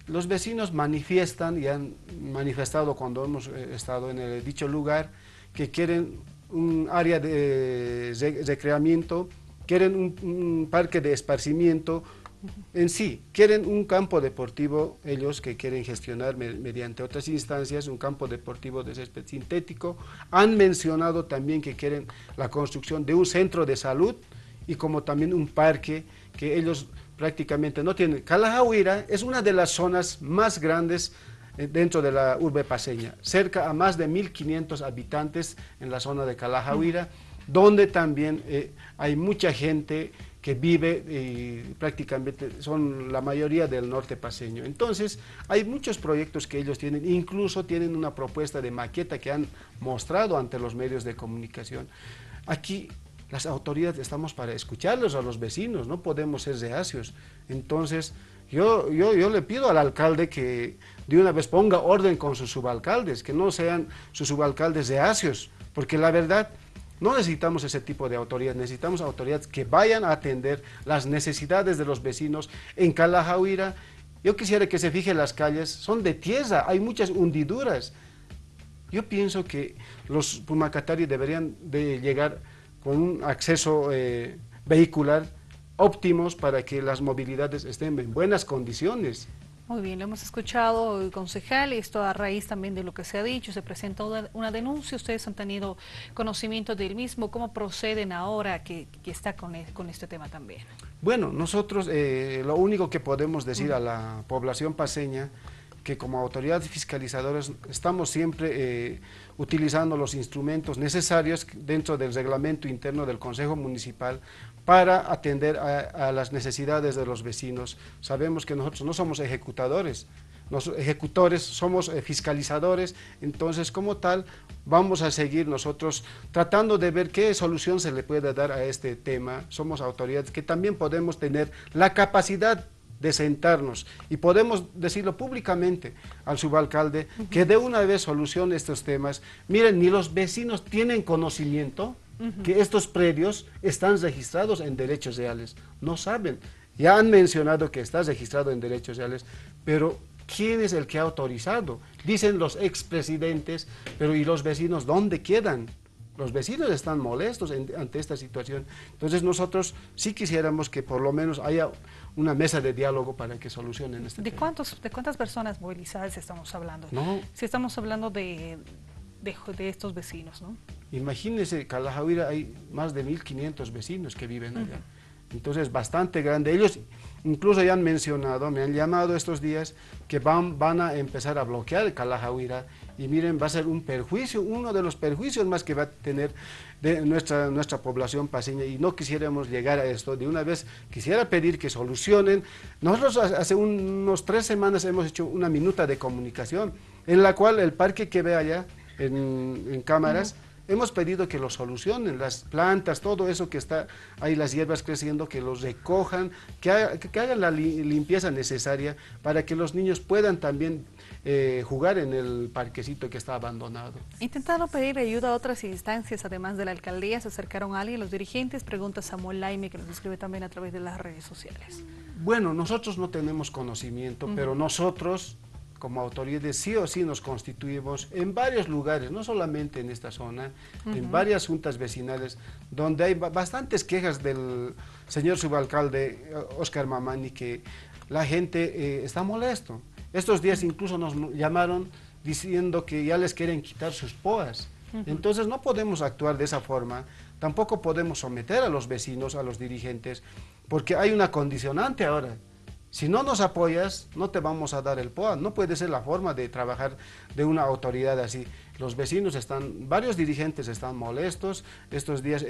Los vecinos manifiestan y han manifestado cuando hemos estado en dicho lugar que quieren un área de recreamiento, quieren un parque de esparcimiento, en sí, quieren un campo deportivo, ellos que quieren gestionar mediante otras instancias, un campo deportivo de césped sintético. Han mencionado también que quieren la construcción de un centro de salud y como también un parque que ellos prácticamente no tienen. Calajahuira es una de las zonas más grandes dentro de la urbe paceña, cerca a más de 1.500 habitantes en la zona de Calajahuira, donde también hay mucha gente que vive y prácticamente son la mayoría del norte paceño. Entonces, hay muchos proyectos que ellos tienen, incluso tienen una propuesta de maqueta que han mostrado ante los medios de comunicación. Aquí las autoridades estamos para escucharlos a los vecinos, no podemos ser reacios. Entonces, yo le pido al alcalde que de una vez ponga orden con sus subalcaldes, que no sean sus subalcaldes reacios, porque la verdad no necesitamos ese tipo de autoridades, necesitamos autoridades que vayan a atender las necesidades de los vecinos. En Calajahuira, yo quisiera que se fije las calles, son de tierra, hay muchas hundiduras. Yo pienso que los Pumacatario deberían de llegar con un acceso vehicular óptimos para que las movilidades estén en buenas condiciones. Muy bien, lo hemos escuchado, concejal, esto a raíz también de lo que se ha dicho, se presenta una denuncia, ustedes han tenido conocimiento del mismo, ¿cómo proceden ahora que está con este tema también? Bueno, nosotros lo único que podemos decir a la población paceña, que como autoridades fiscalizadoras estamos siempre utilizando los instrumentos necesarios dentro del reglamento interno del Consejo Municipal para atender a las necesidades de los vecinos. Sabemos que nosotros no somos ejecutadores, los ejecutores somos fiscalizadores, entonces como tal vamos a seguir nosotros tratando de ver qué solución se le puede dar a este tema. Somos autoridades que también podemos tener la capacidad de sentarnos y podemos decirlo públicamente al subalcalde que de una vez solucione estos temas. Miren, ni los vecinos tienen conocimiento que estos predios están registrados en derechos reales, no saben, ya han mencionado que está registrado en derechos reales, pero ¿quién es el que ha autorizado? Dicen los expresidentes, pero ¿y los vecinos dónde quedan? Los vecinos están molestos ante esta situación. Entonces nosotros sí quisiéramos que por lo menos haya una mesa de diálogo para que solucionen este tema. ¿De cuántas personas movilizadas estamos hablando? No. Si estamos hablando de estos vecinos, ¿no? Imagínense, Calajahuira hay más de 1.500 vecinos que viven allá. Entonces bastante grande. Ellos incluso ya han mencionado, me han llamado estos días que van a empezar a bloquear Calajahuira y miren, va a ser un perjuicio, uno de los perjuicios más que va a tener de nuestra población paceña y no quisiéramos llegar a esto. De una vez quisiera pedir que solucionen. Nosotros hace unos 3 semanas hemos hecho una minuta de comunicación en la cual el parque que ve allá en cámaras, hemos pedido que lo solucionen, las plantas, todo eso que está ahí, las hierbas creciendo, que los recojan, que hagan la limpieza necesaria para que los niños puedan también jugar en el parquecito que está abandonado. Intentaron pedir ayuda a otras instancias, además de la alcaldía, se acercaron a alguien, los dirigentes, pregunta Samuel Laime, que nos escribe también a través de las redes sociales. Bueno, nosotros no tenemos conocimiento, pero nosotros como autoridades sí o sí nos constituimos en varios lugares, no solamente en esta zona, en varias juntas vecinales, donde hay bastantes quejas del señor subalcalde Oscar Mamani, que la gente está molesto. Estos días incluso nos llamaron diciendo que ya les quieren quitar sus POAs. Entonces no podemos actuar de esa forma, tampoco podemos someter a los vecinos, a los dirigentes, porque hay una condicionante ahora. Si no nos apoyas, no te vamos a dar el POA. No puede ser la forma de trabajar de una autoridad así. Los vecinos varios dirigentes están molestos. Estos días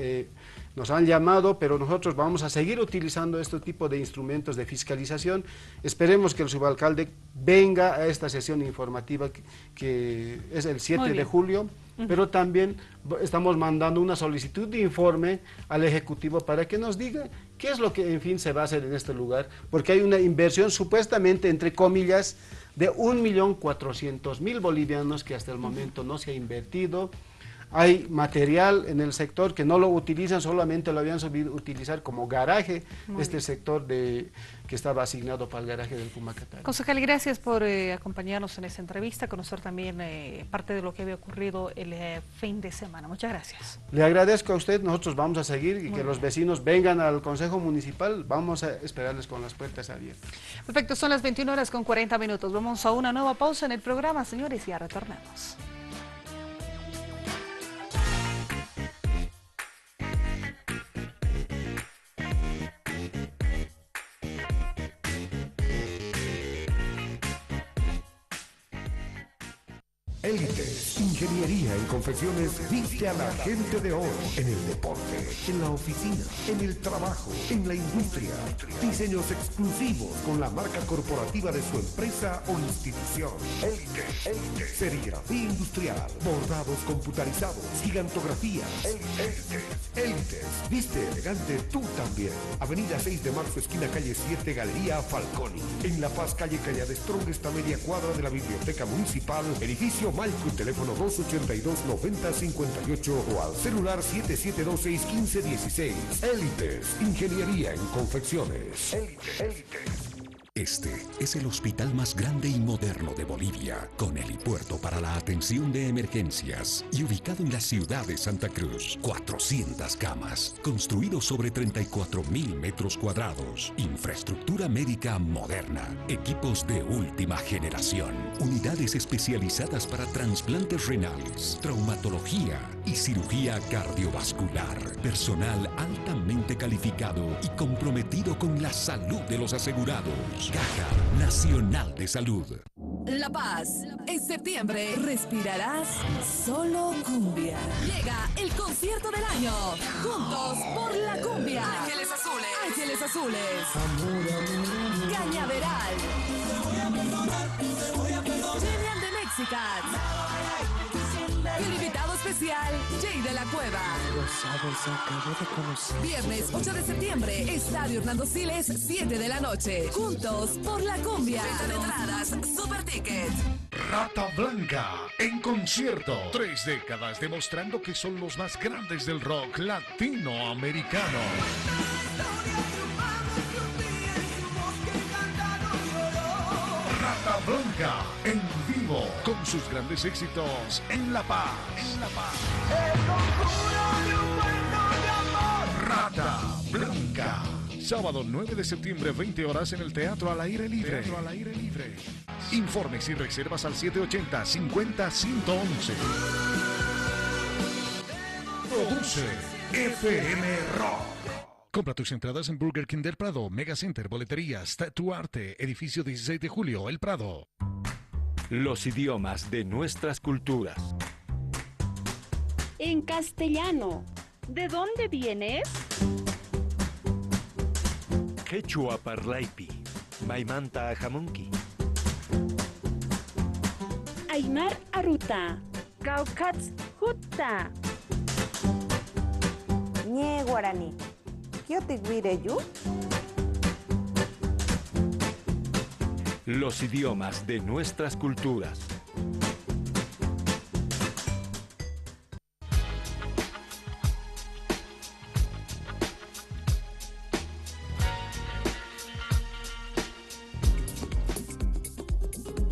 nos han llamado, pero nosotros vamos a seguir utilizando este tipo de instrumentos de fiscalización. Esperemos que el subalcalde venga a esta sesión informativa que es el 7 de julio. Pero también estamos mandando una solicitud de informe al Ejecutivo para que nos diga qué es lo que, en fin, se va a hacer en este lugar, porque hay una inversión supuestamente, entre comillas, de 1.400.000 bolivianos que hasta el momento no se ha invertido. Hay material en el sector que no lo utilizan, solamente lo habían sabido utilizar como garaje, sector que estaba asignado para el garaje del Pumacatán. Concejal, gracias por acompañarnos en esta entrevista, conocer también parte de lo que había ocurrido el fin de semana. Muchas gracias. Le agradezco a usted, nosotros vamos a seguir y que los vecinos vengan al Consejo Municipal, vamos a esperarles con las puertas abiertas. Perfecto, son las 21:40. Vamos a una nueva pausa en el programa, señores, y ya retornamos. Élites, ingeniería en confecciones viste a la gente de hoy en el deporte, en la oficina, en el trabajo, en la industria. Diseños exclusivos con la marca corporativa de su empresa o institución. Élites, serigrafía industrial, bordados computarizados, gigantografía. Élites, viste elegante tú también. Avenida 6 de marzo, esquina calle 7, Galería Falconi. En La Paz, calle Calladestrón, esta media cuadra de la Biblioteca Municipal, edificio Malco, teléfono 282-9058 o al celular 7726-1516. Élites, ingeniería en confecciones. Élites. Este es el hospital más grande y moderno de Bolivia, con helipuerto para la atención de emergencias y ubicado en la ciudad de Santa Cruz. 400 camas, construido sobre 34.000 metros cuadrados. Infraestructura médica moderna, equipos de última generación, unidades especializadas para trasplantes renales, traumatología y cirugía cardiovascular. Personal altamente calificado y comprometido con la salud de los asegurados. Caja Nacional de Salud. La Paz. En septiembre respirarás solo cumbia. Llega el concierto del año. Juntos por la cumbia. Ángeles Azules. Ángeles Azules. Cañaveral. Gillian de Mexican. Y el invitado especial, Jay de la Cueva. Viernes 8 de septiembre, Estadio Hernando Siles, 7 de la noche. Juntos por la cumbia. Venta de entradas, Super Ticket. Rata Blanca, en concierto. 3 décadas demostrando que son los más grandes del rock latinoamericano. Rata Blanca, en vivo, con sus grandes éxitos en La Paz. Rata Blanca. Sábado 9 de septiembre, 20 horas en el Teatro al Aire Libre. Informes y reservas al 780-50-111. Produce FM Rock. Compra tus entradas en Burger King del Prado, Mega Center, Boleterías, Tu Arte, Edificio 16 de Julio, El Prado. Los idiomas de nuestras culturas. En castellano, ¿de dónde vienes? Quechua parlaipi, Maimanta Jamunki. Aymar Aruta, Caucats Jutta. Ñe Guaraní, Kiotigüireyu. Los idiomas de nuestras culturas.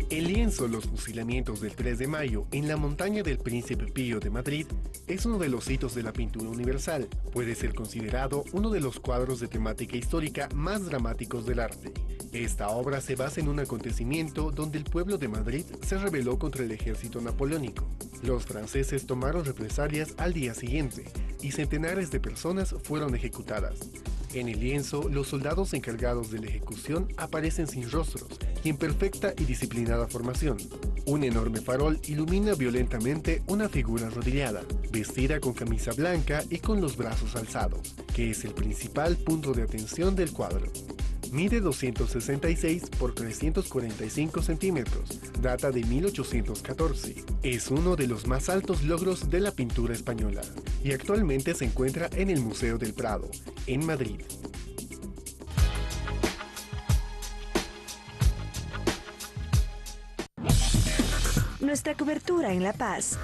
El lienzo Los fusilamientos del 3 de mayo en la montaña del Príncipe Pío de Madrid es uno de los hitos de la pintura universal. Puede ser considerado uno de los cuadros de temática histórica más dramáticos del arte. Esta obra se basa en un acontecimiento donde el pueblo de Madrid se rebeló contra el ejército napoleónico. Los franceses tomaron represalias al día siguiente y centenares de personas fueron ejecutadas. En el lienzo, los soldados encargados de la ejecución aparecen sin rostros y en perfecta y disciplinada formación. Un enorme farol ilumina violentamente una figura arrodillada, vestida con camisa blanca y con los brazos alzados, que es el principal punto de atención del cuadro. Mide 266 por 345 centímetros, data de 1814. Es uno de los más altos logros de la pintura española y actualmente se encuentra en el Museo del Prado, en Madrid. Nuestra cobertura en La Paz.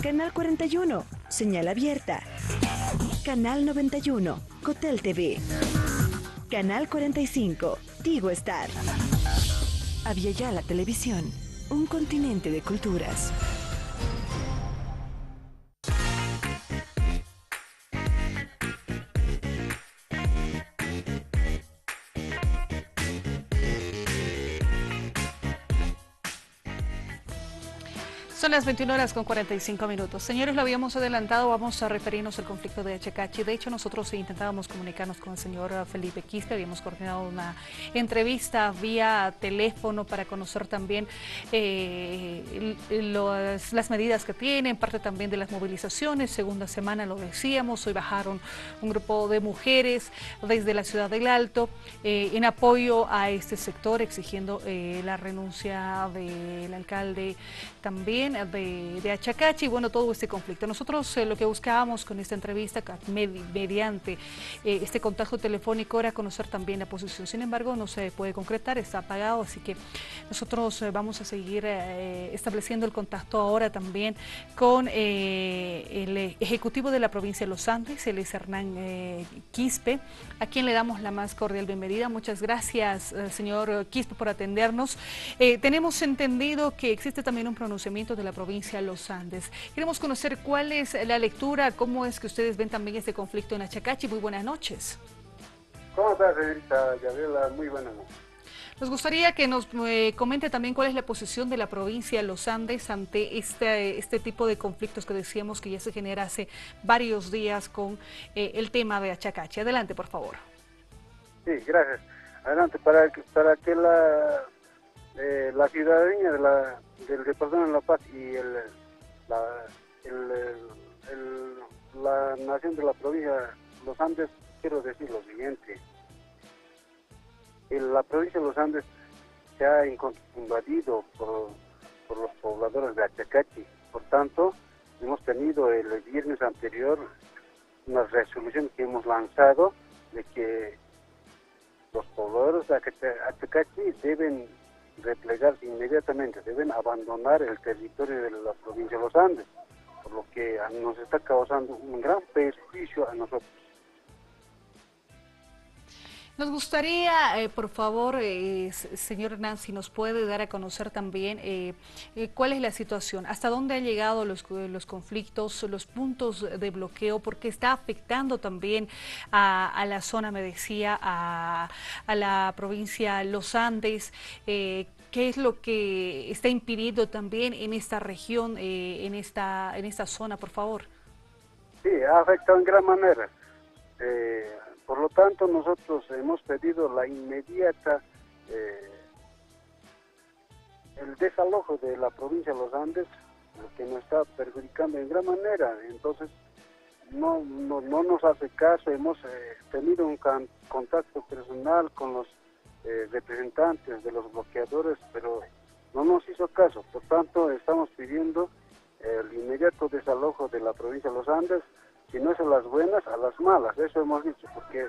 Canal 41, señal abierta. Canal 91, Cotel TV. Canal 45, Tigo Star. Aviala Televisión, un continente de culturas. Son las 21 horas con 45 minutos. Señores, lo habíamos adelantado, vamos a referirnos al conflicto de Achacachi. De hecho, nosotros intentábamos comunicarnos con el señor Felipe Quispe, habíamos coordinado una entrevista vía teléfono para conocer también las medidas que tienen, parte también de las movilizaciones. Segunda semana lo decíamos, hoy bajaron un grupo de mujeres desde la ciudad del Alto en apoyo a este sector, exigiendo la renuncia del alcalde también de Achacachi y bueno, todo este conflicto. Nosotros lo que buscábamos con esta entrevista mediante este contacto telefónico era conocer también la posición. Sin embargo, no se puede concretar, está apagado, así que nosotros vamos a seguir estableciendo el contacto ahora también con el ejecutivo de la provincia de Los Andes, él es Hernán Quispe, a quien le damos la más cordial bienvenida. Muchas gracias, señor Quispe, por atendernos. Tenemos entendido que existe también un pronunciamiento de la provincia de Los Andes. Queremos conocer cuál es la lectura, cómo es que ustedes ven también este conflicto en Achacachi. Muy buenas noches. ¿Cómo está, señorita Gabriela? Muy buenas noches. Nos gustaría que nos comente también cuál es la posición de la provincia de Los Andes ante este tipo de conflictos que decíamos que ya se genera hace varios días con el tema de Achacachi. Adelante, por favor. Sí, gracias. Adelante, para que la ciudadanía del departamento de La Paz y la nación de la provincia de Los Andes, quiero decir lo siguiente. La provincia de Los Andes se ha invadido por los pobladores de Achacachi. Por tanto, hemos tenido el viernes anterior una resolución que hemos lanzado de que los pobladores de Achacachi deben replegarse inmediatamente, deben abandonar el territorio de la provincia de Los Andes, por lo que nos está causando un gran perjuicio a nosotros. Nos gustaría, por favor, señor Hernán, si nos puede dar a conocer también cuál es la situación, hasta dónde han llegado los conflictos, los puntos de bloqueo, porque está afectando también a la zona, me decía, a la provincia Los Andes. ¿Qué es lo que está impidiendo también en esta región, en esta zona, por favor? Sí, ha afectado en gran manera. Por lo tanto, nosotros hemos pedido la inmediata, el desalojo de la provincia de Los Andes, lo que nos está perjudicando en gran manera. Entonces, no nos hace caso. Hemos tenido un contacto personal con los representantes de los bloqueadores, pero no nos hizo caso. Por tanto, estamos pidiendo el inmediato desalojo de la provincia de Los Andes, si no es a las buenas, a las malas. Eso hemos dicho, porque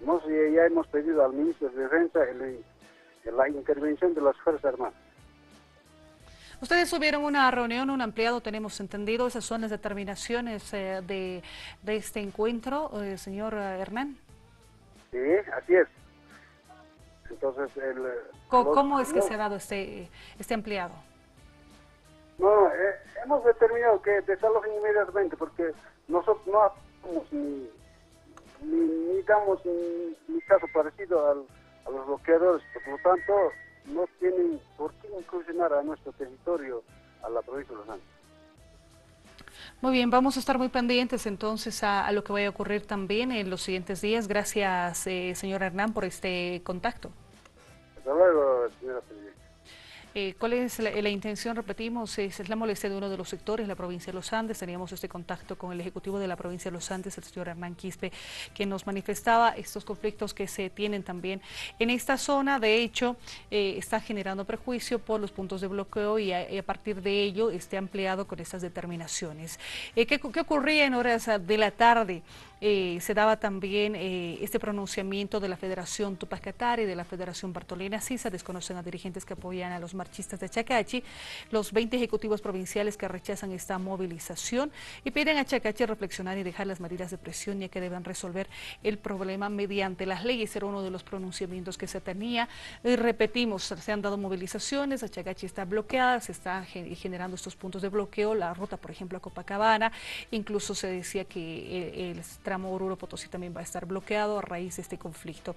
ya hemos pedido al ministro de Defensa la intervención de las Fuerzas Armadas. Ustedes tuvieron una reunión, un ampliado, tenemos entendido, esas son las determinaciones de este encuentro, señor Hernán. Sí, así es. Entonces, ¿Cómo es que se ha dado este ampliado? No, hemos determinado que desalojen inmediatamente, porque nosotros no hacemos ni ni damos ni caso parecido a los bloqueadores, por lo tanto no tienen por qué incursionar a nuestro territorio, a la provincia de Los Andes. Muy bien, vamos a estar muy pendientes entonces a lo que vaya a ocurrir también en los siguientes días. Gracias, señor Hernán, por este contacto. Hasta luego, señora presidenta. ¿Cuál es la intención? Repetimos, es la molestia de uno de los sectores, la provincia de Los Andes. Teníamos este contacto con el ejecutivo de la provincia de Los Andes, el señor Hernán Quispe, que nos manifestaba estos conflictos que se tienen también en esta zona. De hecho, está generando perjuicio por los puntos de bloqueo y a partir de ello esté ampliado con estas determinaciones. ¿Qué ocurría en horas de la tarde? Se daba también este pronunciamiento de la Federación Tupac Katari y de la Federación Bartolina Sisa. Desconocen a dirigentes que apoyan a los marchistas de Chacachi, los 20 ejecutivos provinciales que rechazan esta movilización y piden a Chacachi reflexionar y dejar las medidas de presión, ya que deben resolver el problema mediante las leyes. Era uno de los pronunciamientos que se tenía. Y repetimos, se han dado movilizaciones, Chacachi está bloqueada, se están generando estos puntos de bloqueo, la ruta, por ejemplo, a Copacabana. Incluso se decía que el tramo Oruro-Potosí también va a estar bloqueado a raíz de este conflicto.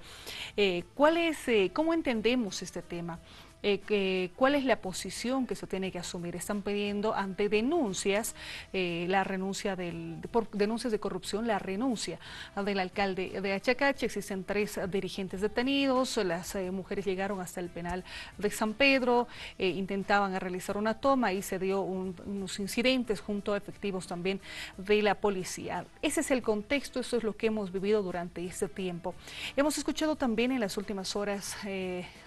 ¿Cómo entendemos este tema? ¿Cuál es la posición que se tiene que asumir? Están pidiendo ante denuncias la renuncia por denuncias de corrupción, la renuncia del alcalde de Achacachi. Existen 3 dirigentes detenidos, las mujeres llegaron hasta el penal de San Pedro, intentaban realizar una toma y se dio unos incidentes junto a efectivos también de la policía. Ese es el contexto, eso es lo que hemos vivido durante este tiempo. Hemos escuchado también en las últimas horas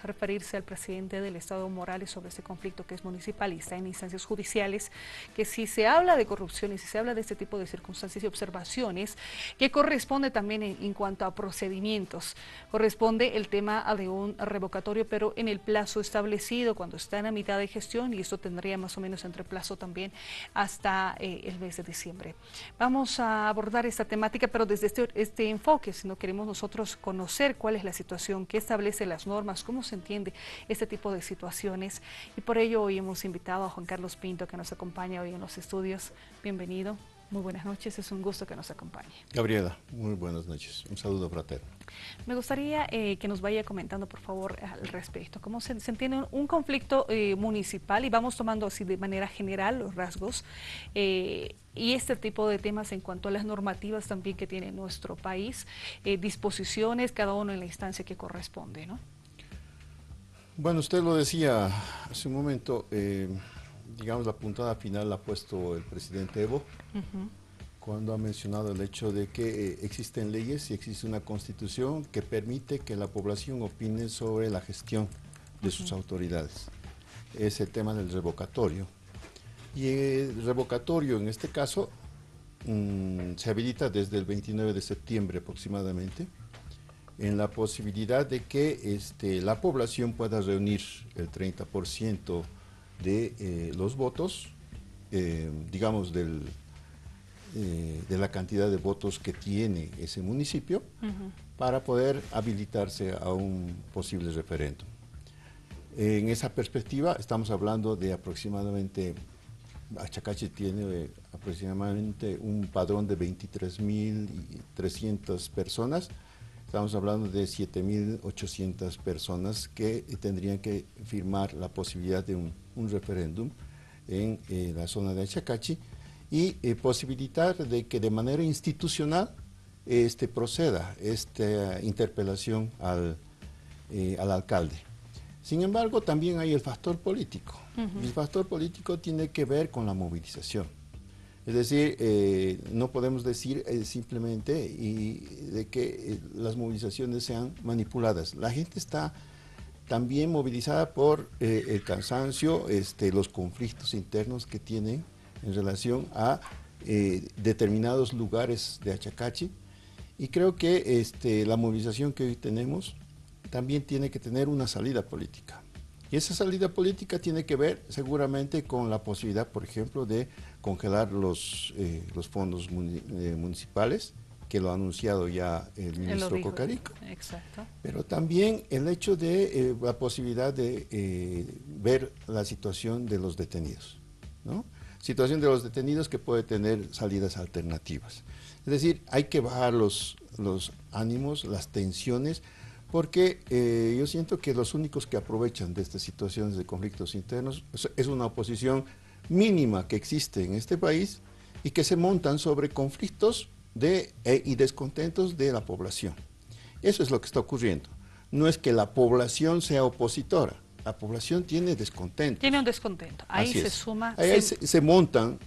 referirse al presidente del Estado Morales sobre este conflicto que es municipal y está en instancias judiciales, que si se habla de corrupción y si se habla de este tipo de circunstancias y observaciones, que corresponde también en cuanto a procedimientos, corresponde el tema de un revocatorio, pero en el plazo establecido cuando está en la mitad de gestión, y esto tendría más o menos entre plazo también hasta el mes de diciembre. Vamos a abordar esta temática, pero desde este enfoque, si no queremos nosotros conocer cuál es la situación, qué establece las normas, cómo se entiende este tipo de situaciones, y por ello hoy hemos invitado a Juan Carlos Pinto, que nos acompaña hoy en los estudios. Bienvenido, muy buenas noches, es un gusto que nos acompañe. Gabriela, muy buenas noches, un saludo fraterno. Me gustaría que nos vaya comentando, por favor, al respecto, cómo se entiende un conflicto municipal, y vamos tomando así de manera general los rasgos, y este tipo de temas en cuanto a las normativas también que tiene nuestro país, disposiciones, cada uno en la instancia que corresponde, ¿no? Bueno, usted lo decía hace un momento, digamos la puntada final la ha puesto el presidente Evo, cuando ha mencionado el hecho de que existen leyes y existe una constitución que permite que la población opine sobre la gestión de sus autoridades. Es el tema del revocatorio. Y el revocatorio en este caso se habilita desde el 29 de septiembre aproximadamente, en la posibilidad de que la población pueda reunir el 30% de los votos, digamos de la cantidad de votos que tiene ese municipio, para poder habilitarse a un posible referéndum. En esa perspectiva estamos hablando de aproximadamente, Achacachi tiene aproximadamente un padrón de 23.300 personas. Estamos hablando de 7.800 personas que tendrían que firmar la posibilidad de un referéndum en la zona de Achacachi y posibilitar de que de manera institucional proceda esta interpelación al alcalde. Sin embargo, también hay el factor político. El factor político tiene que ver con la movilización. Es decir, no podemos decir simplemente de que las movilizaciones sean manipuladas. La gente está también movilizada por el cansancio, los conflictos internos que tienen en relación a determinados lugares de Achacachi. Y creo que la movilización que hoy tenemos también tiene que tener una salida política. Y esa salida política tiene que ver seguramente con la posibilidad, por ejemplo, de congelar los fondos municipales, que lo ha anunciado ya el ministro Cocarico. Exacto. Pero también el hecho de la posibilidad de ver la situación de los detenidos, ¿no? Situación de los detenidos que puede tener salidas alternativas. Es decir, hay que bajar los ánimos, las tensiones, porque yo siento que los únicos que aprovechan de estas situaciones de conflictos internos es una oposición mínima que existe en este país y que se montan sobre conflictos y descontentos de la población. Eso es lo que está ocurriendo. No es que la población sea opositora, la población tiene descontento. Tiene un descontento, ahí Así se es. suma. Ahí se montan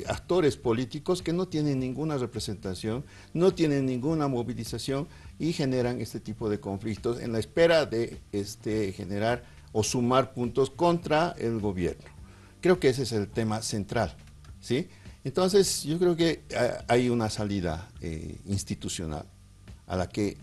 actores políticos que no tienen ninguna representación, no tienen ninguna movilización y generan este tipo de conflictos en la espera de generar o sumar puntos contra el gobierno. Creo que ese es el tema central, ¿sí? Entonces, yo creo que hay una salida institucional a la que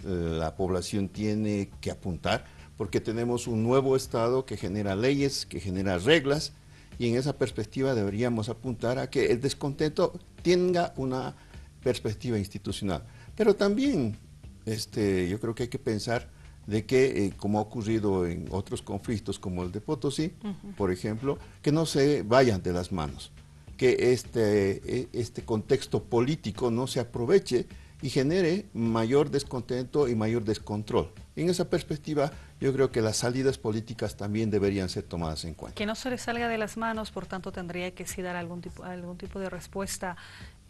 la población tiene que apuntar, porque tenemos un nuevo Estado que genera leyes, que genera reglas, y en esa perspectiva deberíamos apuntar a que el descontento tenga una perspectiva institucional. Pero también yo creo que hay que pensar de que, como ha ocurrido en otros conflictos como el de Potosí, por ejemplo, que no se vayan de las manos, que este contexto político no se aproveche y genere mayor descontento y mayor descontrol. En esa perspectiva, yo creo que las salidas políticas también deberían ser tomadas en cuenta. Que no se le salga de las manos, por tanto, tendría que sí dar algún tipo de respuesta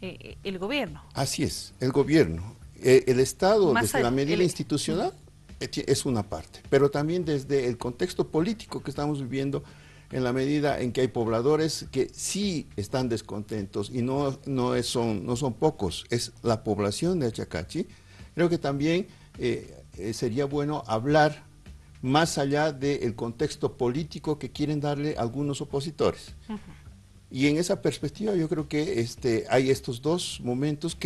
el gobierno. Así es, el gobierno. El Estado, Más desde la medida institucional, es una parte, pero también desde el contexto político que estamos viviendo, en la medida en que hay pobladores que sí están descontentos y no son pocos, es la población de Achacachi. Creo que también sería bueno hablar más allá del contexto político que quieren darle algunos opositores. Y en esa perspectiva yo creo que hay estos dos momentos,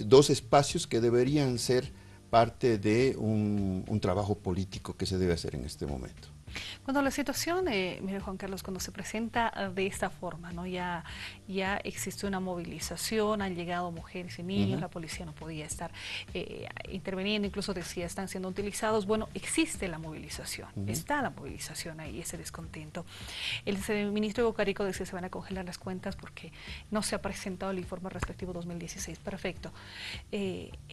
dos espacios que deberían ser parte de un trabajo político que se debe hacer en este momento. Cuando la situación, mire Juan Carlos, cuando se presenta de esta forma, ¿no? Ya existe una movilización, han llegado mujeres y niños, la policía no podía estar interviniendo, incluso decía, están siendo utilizados. Bueno, existe la movilización, está la movilización ahí, ese descontento. El ministro Hugo Carico decía, se van a congelar las cuentas porque no se ha presentado el informe respectivo 2016. Perfecto.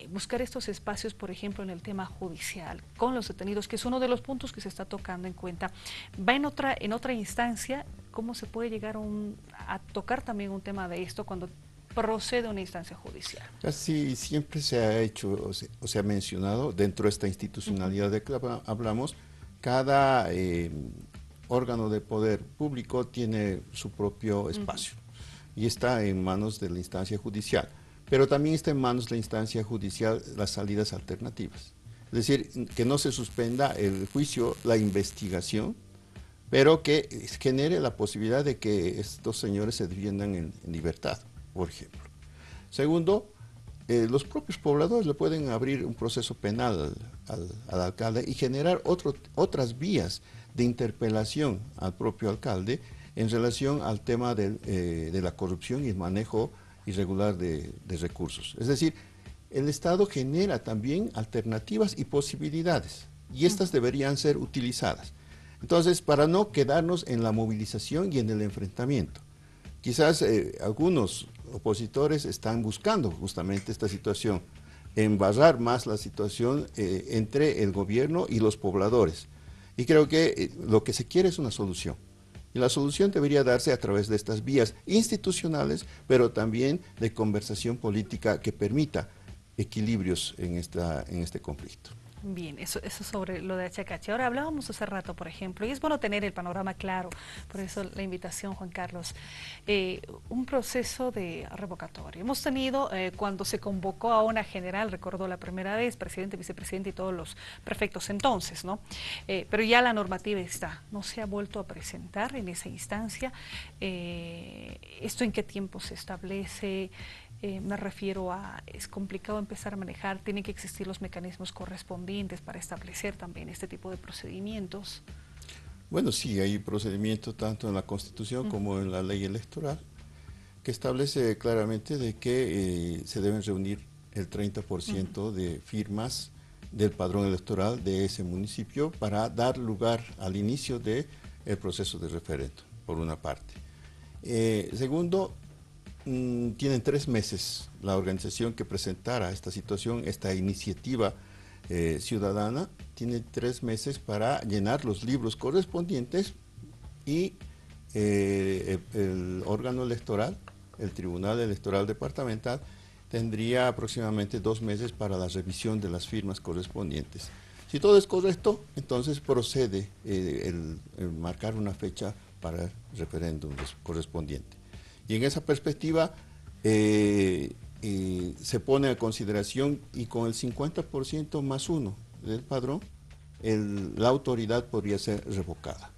Buscar estos espacios, por ejemplo, en el tema judicial, con los detenidos, que es uno de los puntos que se está tocando en cuenta. Va en otra instancia, ¿cómo se puede llegar a tocar también un tema de esto cuando procede una instancia judicial? Así siempre se ha hecho o se ha mencionado dentro de esta institucionalidad de que hablamos, cada órgano de poder público tiene su propio espacio y está en manos de la instancia judicial, pero también está en manos de la instancia judicial las salidas alternativas. Es decir, que no se suspenda el juicio, la investigación, pero que genere la posibilidad de que estos señores se defiendan en libertad, por ejemplo. Segundo, los propios pobladores le pueden abrir un proceso penal al alcalde y generar otras vías de interpelación al propio alcalde en relación al tema de la corrupción y el manejo irregular de recursos. Es decir, el Estado genera también alternativas y posibilidades, y estas deberían ser utilizadas. Entonces, para no quedarnos en la movilización y en el enfrentamiento. Quizás algunos opositores están buscando justamente esta situación, embarrar más la situación entre el gobierno y los pobladores. Y creo que lo que se quiere es una solución. Y la solución debería darse a través de estas vías institucionales, pero también de conversación política que permita equilibrios en este conflicto. Bien, eso sobre lo de Achacachi. Ahora hablábamos hace rato, por ejemplo, y es bueno tener el panorama claro, por eso la invitación, Juan Carlos, un proceso de revocatoria. Hemos tenido, cuando se convocó a una general, recuerdo la primera vez, presidente, vicepresidente y todos los prefectos entonces, ¿no? Pero ya la normativa está, no se ha vuelto a presentar en esa instancia. ¿Esto en qué tiempo se establece? Me refiero a, es complicado empezar a manejar, tienen que existir los mecanismos correspondientes para establecer también este tipo de procedimientos. Bueno, sí, hay procedimientos tanto en la Constitución como en la ley electoral que establece claramente de que se deben reunir el 30% de firmas del padrón electoral de ese municipio para dar lugar al inicio del proceso de referéndum, por una parte. Segundo, tienen 3 meses la organización que presentara esta situación, esta iniciativa ciudadana, tiene 3 meses para llenar los libros correspondientes y el órgano electoral, el Tribunal Electoral Departamental, tendría aproximadamente 2 meses para la revisión de las firmas correspondientes. Si todo es correcto, entonces procede el marcar una fecha para el referéndum correspondiente. Y en esa perspectiva se pone a consideración, y con el 50% más 1 del padrón, la autoridad podría ser revocada.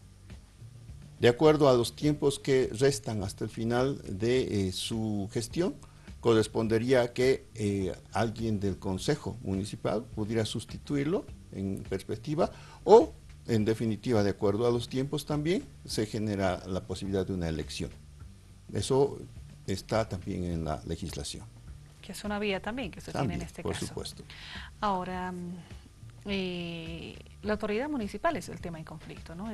De acuerdo a los tiempos que restan hasta el final de su gestión, correspondería que alguien del Consejo Municipal pudiera sustituirlo en perspectiva, o en definitiva, de acuerdo a los tiempos también, se genera la posibilidad de una elección. Eso está también en la legislación. Que es una vía también que se tiene en este por caso. Por supuesto. Ahora, la autoridad municipal es el tema en conflicto, ¿no?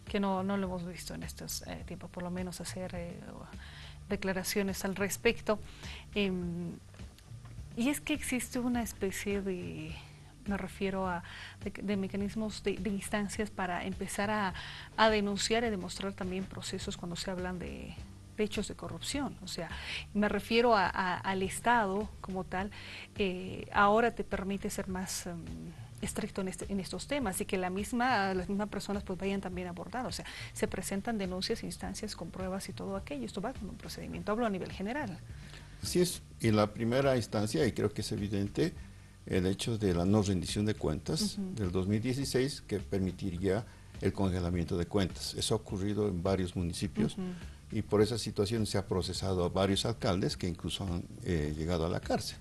Que no lo hemos visto en estos tiempos, por lo menos hacer declaraciones al respecto. Y es que existe una especie de, me refiero a de mecanismos de instancias para empezar a denunciar y demostrar también procesos cuando se hablan de hechos de corrupción. O sea, me refiero al Estado como tal, ahora te permite ser más estricto en estos temas, y que las mismas personas pues vayan también abordadas. O sea, se presentan denuncias, instancias con pruebas y todo aquello. Esto va con un procedimiento, hablo a nivel general. Así es, en la primera instancia, y creo que es evidente, el hecho de la no rendición de cuentas del 2016, que permitiría el congelamiento de cuentas. Eso ha ocurrido en varios municipios, y por esa situación se ha procesado a varios alcaldes que incluso han llegado a la cárcel.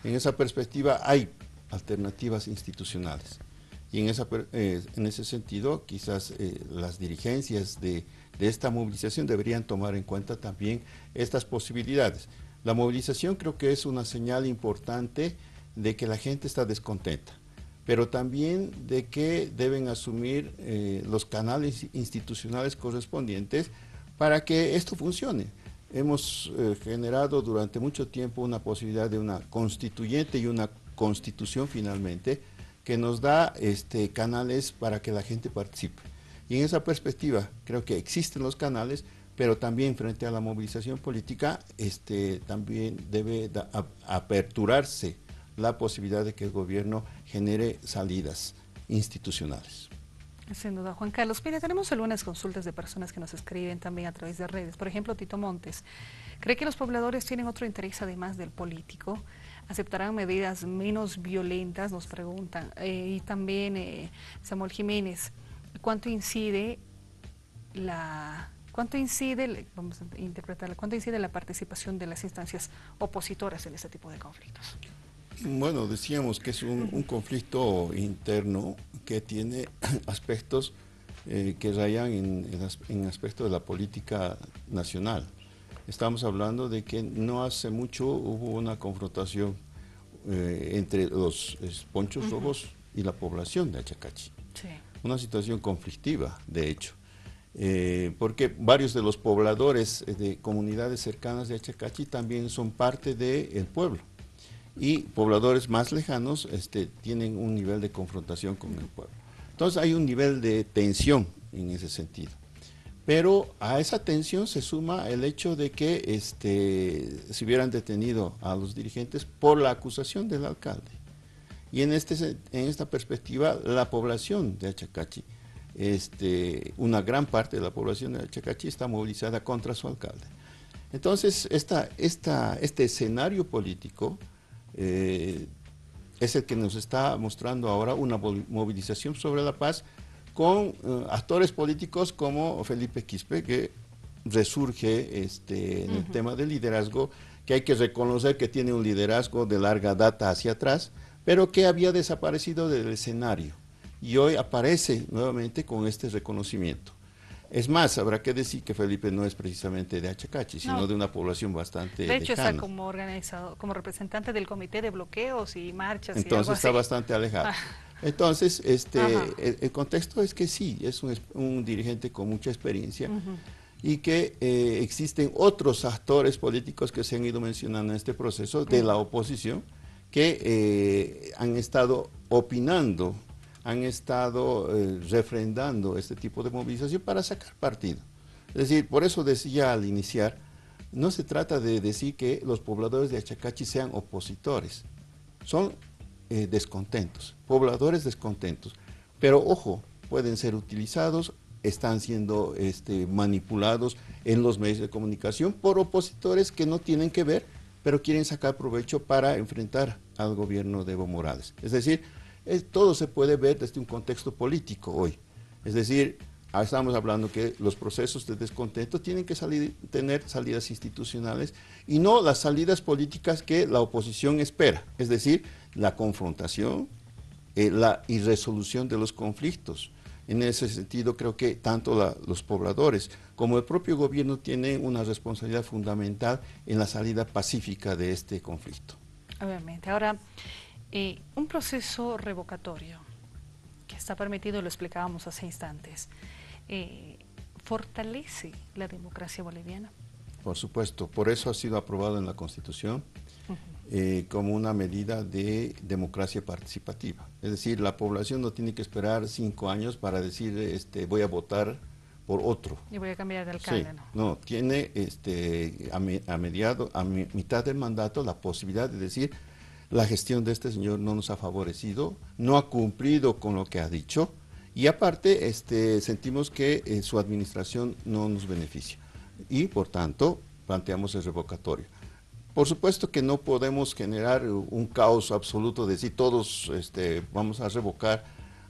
En esa perspectiva hay alternativas institucionales, y en ese sentido quizás las dirigencias de esta movilización deberían tomar en cuenta también estas posibilidades. La movilización creo que es una señal importante de que la gente está descontenta, pero también de que deben asumir los canales institucionales correspondientes para que esto funcione. Hemos generado durante mucho tiempo una posibilidad de una constituyente y una constitución finalmente, que nos da canales para que la gente participe. Y en esa perspectiva creo que existen los canales, pero también frente a la movilización política también debe aperturarse la posibilidad de que el gobierno genere salidas institucionales. Sin duda, Juan Carlos. Mira, tenemos algunas consultas de personas que nos escriben también a través de redes. Por ejemplo, Tito Montes, ¿cree que los pobladores tienen otro interés además del político? ¿Aceptarán medidas menos violentas? Nos preguntan. Y también Samuel Jiménez, ¿cuánto incide la participación de las instancias opositoras en este tipo de conflictos? Bueno, decíamos que es un conflicto interno que tiene aspectos que rayan en aspectos de la política nacional. Estamos hablando de que no hace mucho hubo una confrontación entre los ponchos rojos y la población de Achacachi. Sí. Una situación conflictiva, de hecho, porque varios de los pobladores de comunidades cercanas de Achacachi también son parte del pueblo, y pobladores más lejanos tienen un nivel de confrontación con el pueblo. Entonces hay un nivel de tensión en ese sentido. Pero a esa tensión se suma el hecho de que se hubieran detenido a los dirigentes por la acusación del alcalde. Y en esta perspectiva, la población de Achacachi, una gran parte de la población de Achacachi está movilizada contra su alcalde. Entonces, este escenario político es el que nos está mostrando ahora una movilización sobre la paz, con actores políticos como Felipe Quispe, que resurge en el tema del liderazgo, que hay que reconocer que tiene un liderazgo de larga data hacia atrás, pero que había desaparecido del escenario, y hoy aparece nuevamente con este reconocimiento. Es más, habrá que decir que Felipe no es precisamente de Achacachi, sino de una población bastante de hecho, lejana. está como organizado, como representante del comité de bloqueos y marchas. Entonces y algo está así. bastante alejado. Entonces, el contexto es que sí, es un dirigente con mucha experiencia, y que existen otros actores políticos que se han ido mencionando en este proceso de la oposición que han estado opinando, han estado refrendando este tipo de movilización para sacar partido. Es decir, por eso decía al iniciar, no se trata de decir que los pobladores de Achacachi sean opositores, son descontentos, pobladores descontentos, pero ojo, pueden ser utilizados, están siendo manipulados en los medios de comunicación por opositores que no tienen que ver, pero quieren sacar provecho para enfrentar al gobierno de Evo Morales. Es decir, todo se puede ver desde un contexto político hoy. Es decir, estamos hablando que los procesos de descontento tienen que tener salidas institucionales y no las salidas políticas que la oposición espera. Es decir, la confrontación, la irresolución de los conflictos. En ese sentido, creo que tanto los pobladores como el propio gobierno tienen una responsabilidad fundamental en la salida pacífica de este conflicto. Obviamente. Ahora, un proceso revocatorio que está permitido, lo explicábamos hace instantes, ¿fortalece la democracia boliviana? Por supuesto, por eso ha sido aprobado en la Constitución como una medida de democracia participativa. Es decir, la población no tiene que esperar 5 años para decir voy a votar por otro. Y voy a cambiar de alcalde, sí, no, tiene a mitad del mandato la posibilidad de decir la gestión de este señor no nos ha favorecido, no ha cumplido con lo que ha dicho y aparte sentimos que su administración no nos beneficia y por tanto planteamos el revocatorio. Por supuesto que no podemos generar un caos absoluto de decir todos vamos a revocar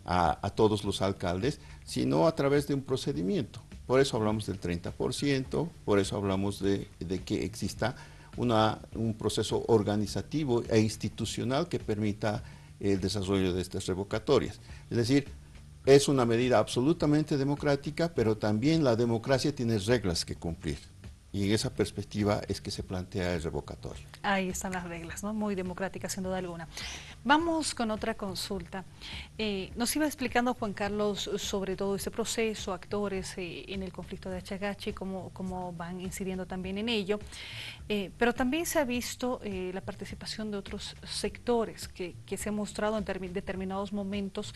a todos los alcaldes, sino a través de un procedimiento. Por eso hablamos del 30%, por eso hablamos de que exista un proceso organizativo e institucional que permita el desarrollo de estas revocatorias. Es decir, es una medida absolutamente democrática, pero también la democracia tiene reglas que cumplir. Y en esa perspectiva es que se plantea el revocatorio. Ahí están las reglas, ¿no? Muy democráticas, sin duda alguna. Vamos con otra consulta. Nos iba explicando Juan Carlos sobre todo este proceso, actores en el conflicto de Achacachi, cómo van incidiendo también en ello. Pero también se ha visto la participación de otros sectores que se han mostrado en determinados momentos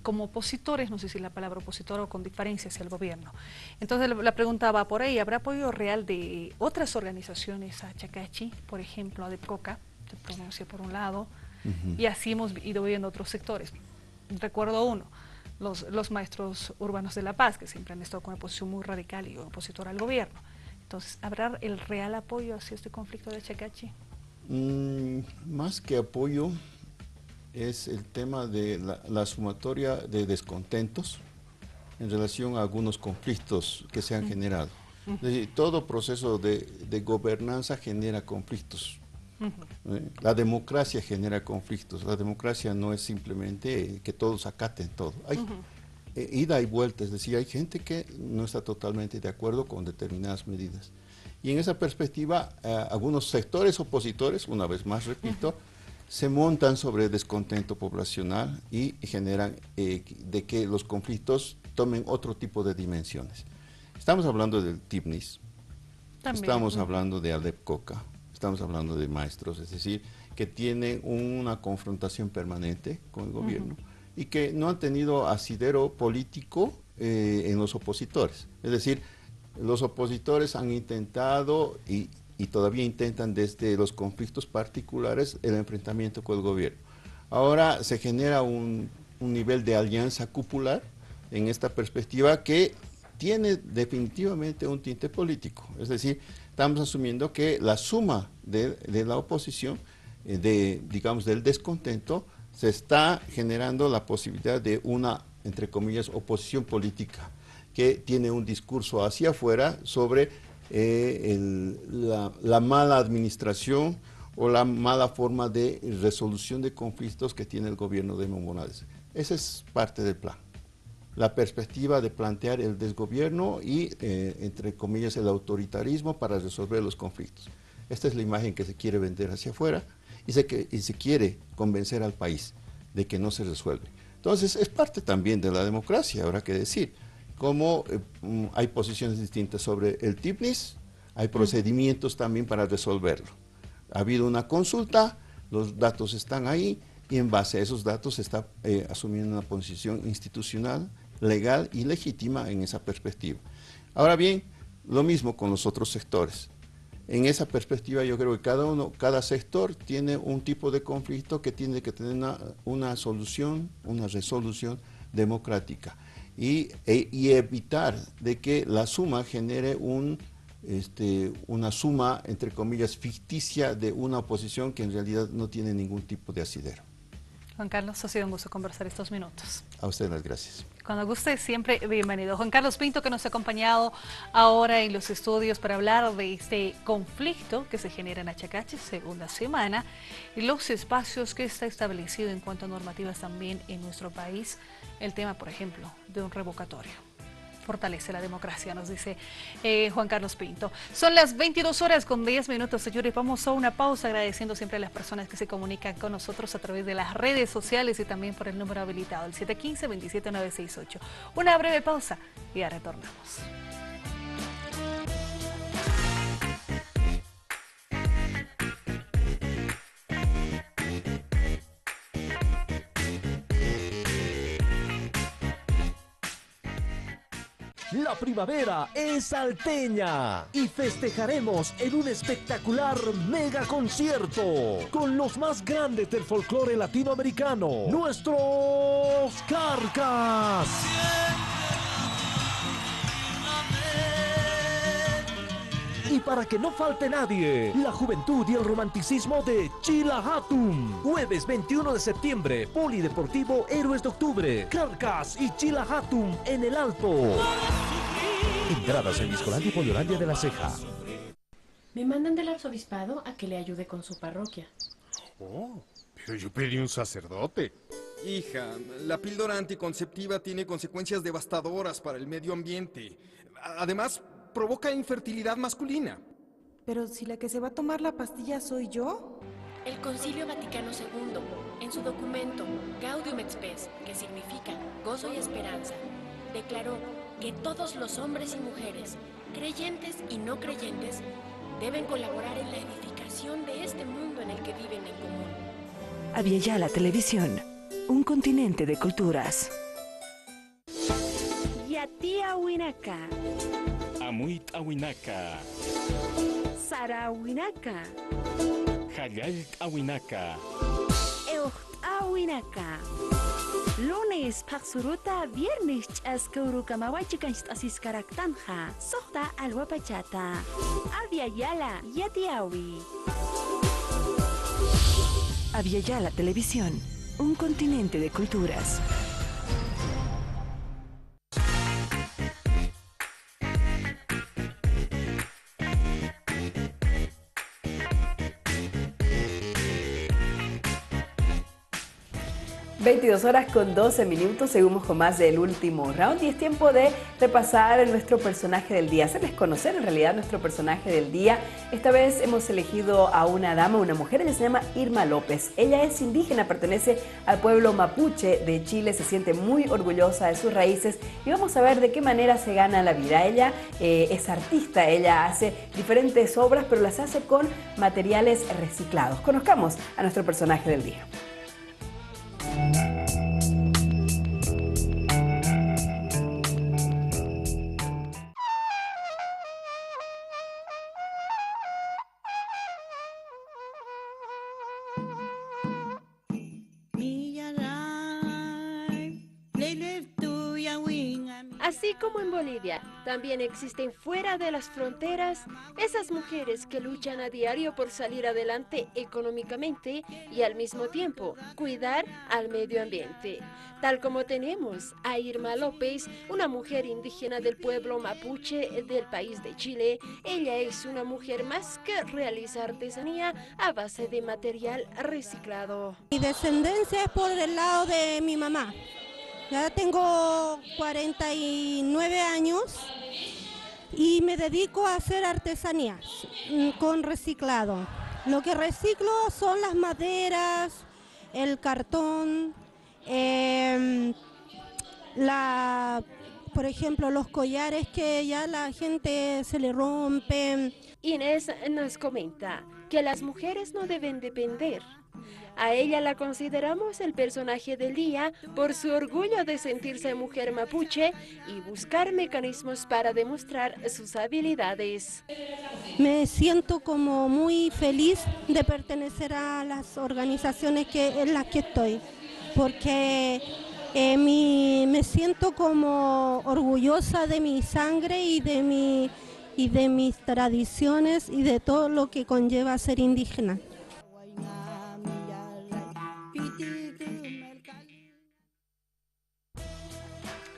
como opositores, no sé si la palabra opositor o con diferencia hacia el gobierno. Entonces la pregunta va por ahí. ¿Habrá apoyo real de otras organizaciones a Achacachi, por ejemplo, ADEPCOCA, se pronuncia por un lado, y así hemos ido viendo otros sectores? Recuerdo uno, los maestros urbanos de La Paz, que siempre han estado con una posición muy radical y opositora al gobierno. Entonces, ¿habrá el real apoyo hacia este conflicto de Achacachi? Más que apoyo, es el tema de la sumatoria de descontentos en relación a algunos conflictos que se han generado. Es decir, todo proceso de gobernanza genera conflictos. La democracia genera conflictos. La democracia no es simplemente que todos acaten todo. Hay ida y vuelta, es decir, hay gente que no está totalmente de acuerdo con determinadas medidas. Y en esa perspectiva, algunos sectores opositores, una vez más repito, se montan sobre descontento poblacional y generan de que los conflictos tomen otro tipo de dimensiones. Estamos hablando del TIPNIS, estamos hablando de ADEPCOCA, estamos hablando de maestros, es decir, que tienen una confrontación permanente con el gobierno y que no han tenido asidero político en los opositores. Es decir, los opositores han intentado y todavía intentan desde los conflictos particulares el enfrentamiento con el gobierno. Ahora se genera un nivel de alianza cupular en esta perspectiva que tiene definitivamente un tinte político. Es decir, estamos asumiendo que la suma de la oposición, digamos, del descontento, se está generando la posibilidad de una, entre comillas, oposición política, que tiene un discurso hacia afuera sobre la mala administración o la mala forma de resolución de conflictos que tiene el gobierno de Evo Morales. Esa es parte del plan. La perspectiva de plantear el desgobierno y, entre comillas, el autoritarismo para resolver los conflictos. Esta es la imagen que se quiere vender hacia afuera y se quiere convencer al país de que no se resuelve. Entonces, es parte también de la democracia, habrá que decir. como hay posiciones distintas sobre el TIPNIS, hay procedimientos también para resolverlo. Ha habido una consulta, los datos están ahí y en base a esos datos se está asumiendo una posición institucional, legal y legítima en esa perspectiva. Ahora bien, lo mismo con los otros sectores. En esa perspectiva yo creo que cada sector tiene un tipo de conflicto que tiene que tener una solución, una resolución democrática y evitar de que la suma genere una suma, entre comillas, ficticia de una oposición que en realidad no tiene ningún tipo de asidero. Juan Carlos, ha sido un gusto conversar estos minutos. A usted las gracias. Cuando guste, siempre bienvenido. Juan Carlos Pinto, que nos ha acompañado ahora en los estudios para hablar de este conflicto que se genera en Achacachi, segunda semana, y los espacios que está establecido en cuanto a normativas también en nuestro país. El tema, por ejemplo, de un revocatorio. Fortalece la democracia, nos dice Juan Carlos Pinto. Son las 22:10, señores. Vamos a una pausa, agradeciendo siempre a las personas que se comunican con nosotros a través de las redes sociales y también por el número habilitado, el 715-27968. Una breve pausa y ya retornamos. La primavera es salteña y festejaremos en un espectacular mega concierto con los más grandes del folclore latinoamericano, nuestros Carcas. Y para que no falte nadie, la juventud y el romanticismo de Chilahatum. Jueves 21 de septiembre, Polideportivo Héroes de Octubre. Carcas y Chilahatum en el Alto. Entradas en Viscolandia y Poliolandia de la Ceja. Me mandan del arzobispado a que le ayude con su parroquia. Oh, pero yo pedí un sacerdote. Hija, la píldora anticonceptiva tiene consecuencias devastadoras para el medio ambiente. Además, provoca infertilidad masculina. Pero si la que se va a tomar la pastilla soy yo. El Concilio Vaticano II, en su documento Gaudium et Spes, que significa gozo y esperanza, declaró que todos los hombres y mujeres, creyentes y no creyentes, deben colaborar en la edificación de este mundo en el que viven en común. Aviala Televisión, un continente de culturas. Yatia Winaka. Amuit Awinaka. Sara Winaka. Hagalt Awinaka. Eucht Awinaka. Lunes Paksuruta, viernes Chaskauruka Mawachikanst Asis Karaktanja. Sohta Alwapachata. Aviala Yatiawi. Aviala Televisión, un continente de culturas. (22:12) Seguimos con más del último round y es tiempo de repasar nuestro personaje del día, hacerles conocer en realidad nuestro personaje del día. Esta vez hemos elegido a una dama, una mujer, ella se llama Irma López. Ella es indígena, pertenece al pueblo mapuche de Chile, se siente muy orgullosa de sus raíces y vamos a ver de qué manera se gana la vida. Ella es artista, ella hace diferentes obras, pero las hace con materiales reciclados. Conozcamos a nuestro personaje del día. Así como en Bolivia, también existen fuera de las fronteras esas mujeres que luchan a diario por salir adelante económicamente y al mismo tiempo cuidar al medio ambiente. Tal como tenemos a Irma López, una mujer indígena del pueblo mapuche del país de Chile. Ella es una mujer más que realiza artesanía a base de material reciclado. Mi descendencia es por el lado de mi mamá. Ya tengo 49 años y me dedico a hacer artesanías con reciclado. Lo que reciclo son las maderas, el cartón, por ejemplo, los collares que ya la gente se le rompen. Inés nos comenta que las mujeres no deben depender. A ella la consideramos el personaje del día por su orgullo de sentirse mujer mapuche y buscar mecanismos para demostrar sus habilidades. Me siento como muy feliz de pertenecer a las organizaciones en las que estoy, porque me siento como orgullosa de mi sangre y de mis tradiciones y de todo lo que conlleva ser indígena.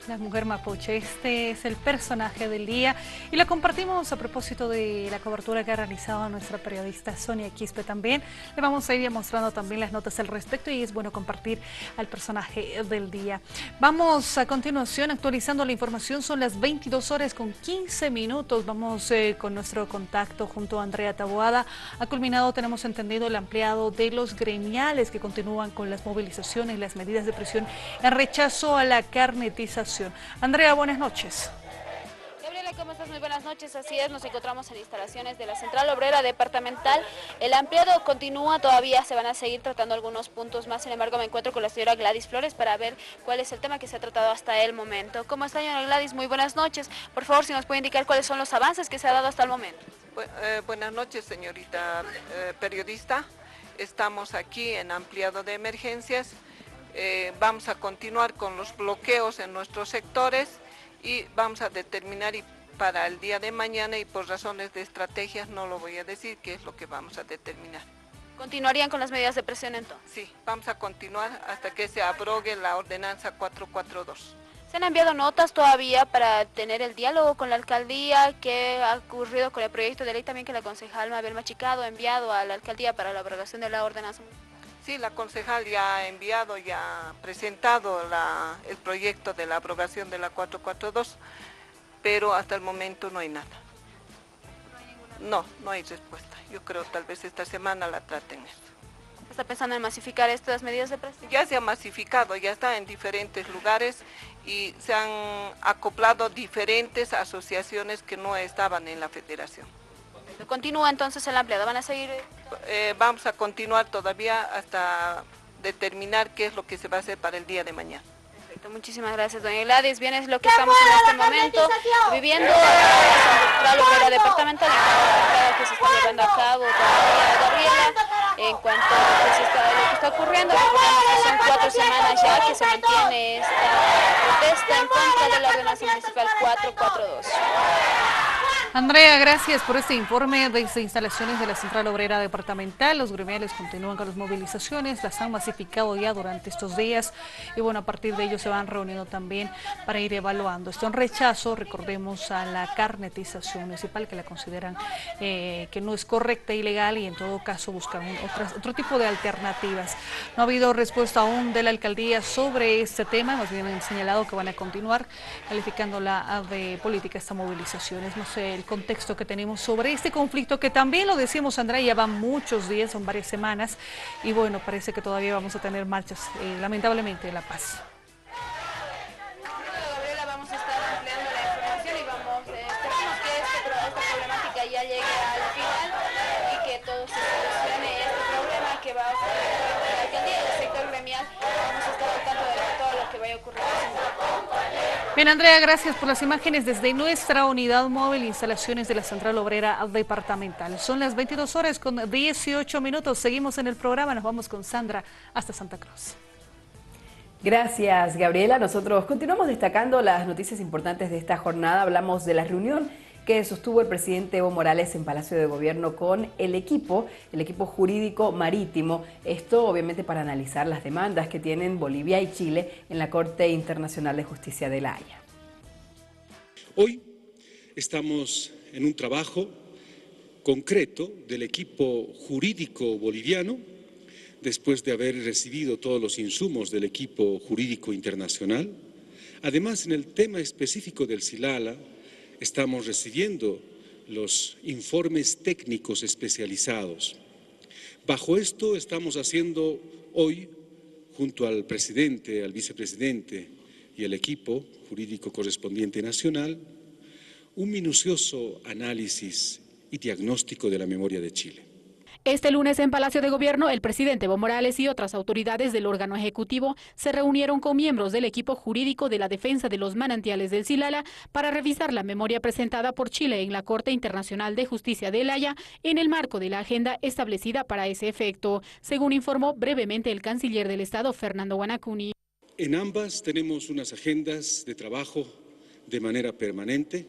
La mujer mapuche, este es el personaje del día y la compartimos a propósito de la cobertura que ha realizado nuestra periodista Sonia Quispe también. Le vamos a ir mostrando también las notas al respecto y es bueno compartir al personaje del día. Vamos a continuación actualizando la información, son las 22:15. Vamos con nuestro contacto junto a Andrea Taboada. Ha culminado, tenemos entendido, el ampliado de los gremiales que continúan con las movilizaciones y las medidas de presión en rechazo a la carnetización. Andrea, buenas noches. Gabriela, ¿cómo estás? Muy buenas noches. Así es, nos encontramos en instalaciones de la Central Obrera Departamental. El ampliado continúa, todavía se van a seguir tratando algunos puntos más. Sin embargo, me encuentro con la señora Gladys Flores para ver cuál es el tema que se ha tratado hasta el momento. ¿Cómo está, señora Gladys? Muy buenas noches. Por favor, si nos puede indicar cuáles son los avances que se ha dado hasta el momento. Buenas noches, señorita periodista. Estamos aquí en ampliado de emergencias. Vamos a continuar con los bloqueos en nuestros sectores y vamos a determinar para el día de mañana, y por razones de estrategias no lo voy a decir qué es lo que vamos a determinar. ¿Continuarían con las medidas de presión entonces? Sí, vamos a continuar hasta que se abrogue la ordenanza 442. ¿Se han enviado notas todavía para tener el diálogo con la alcaldía? ¿Qué ha ocurrido con el proyecto de ley también que la concejal Mabel Machicado ha enviado a la alcaldía para la abrogación de la ordenanza? Sí, la concejal ya ha enviado, ya ha presentado el proyecto de la abrogación de la 442, pero hasta el momento no hay nada. No hay respuesta. Yo creo tal vez esta semana la traten esto. ¿Está pensando en masificar estas medidas de presión? Ya se ha masificado, ya está en diferentes lugares y se han acoplado diferentes asociaciones que no estaban en la federación. ¿Continúa entonces el ampliado? ¿Van a seguir? Vamos a continuar todavía hasta determinar qué es lo que se va a hacer para el día de mañana. Perfecto, muchísimas gracias, doña Gladys. Bien, es lo que estamos en este momento viviendo en la Central Obrera Departamental, en cuanto a que se está llevando a cabo todavía, Gabriela, en cuanto a lo que está ocurriendo. Recordemos que son 4 semanas ya que se mantiene esta protesta en contra de la ordenanza municipal 442. Andrea, gracias por este informe desde instalaciones de la Central Obrera Departamental. Los gremiales continúan con las movilizaciones, las han masificado ya durante estos días y bueno, a partir de ello se van reuniendo también para ir evaluando. Esto en rechazo, recordemos, a la carnetización municipal, que la consideran que no es correcta e ilegal, y en todo caso buscan otro tipo de alternativas. No ha habido respuesta aún de la alcaldía sobre este tema, más bien han señalado que van a continuar calificándola de política esta movilización. No sé el contexto que tenemos sobre este conflicto, que también lo decíamos, Andrea, ya van muchos días, son varias semanas, y bueno, parece que todavía vamos a tener marchas, lamentablemente, en La Paz. Gabriela, vamos a estar ampliando la información y esperamos que esta problemática ya llegue al final y que todo se solucione este problema que va a ocurrir en la alcaldía y el sector gremial. Vamos a estar al tanto de todo lo que vaya a ocurrir. Bien, Andrea, gracias por las imágenes desde nuestra unidad móvil, instalaciones de la Central Obrera Departamental. Son las 22:18. Seguimos en el programa, nos vamos con Sandra hasta Santa Cruz. Gracias, Gabriela. Nosotros continuamos destacando las noticias importantes de esta jornada. Hablamos de la reunión que sostuvo el presidente Evo Morales en Palacio de Gobierno con el equipo jurídico marítimo. Esto obviamente para analizar las demandas que tienen Bolivia y Chile en la Corte Internacional de Justicia de La Haya. Hoy estamos en un trabajo concreto del equipo jurídico boliviano, después de haber recibido todos los insumos del equipo jurídico internacional. Además, en el tema específico del Silala, estamos recibiendo los informes técnicos especializados. Bajo esto estamos haciendo hoy, junto al presidente, al vicepresidente y el equipo jurídico correspondiente nacional un minucioso análisis y diagnóstico de la memoria de Chile. Este lunes en Palacio de Gobierno, el presidente Evo Morales y otras autoridades del órgano ejecutivo se reunieron con miembros del equipo jurídico de la defensa de los manantiales del Silala para revisar la memoria presentada por Chile en la Corte Internacional de Justicia de La Haya en el marco de la agenda establecida para ese efecto, según informó brevemente el canciller del Estado, Fernando Guanacuni. En ambas tenemos unas agendas de trabajo de manera permanente,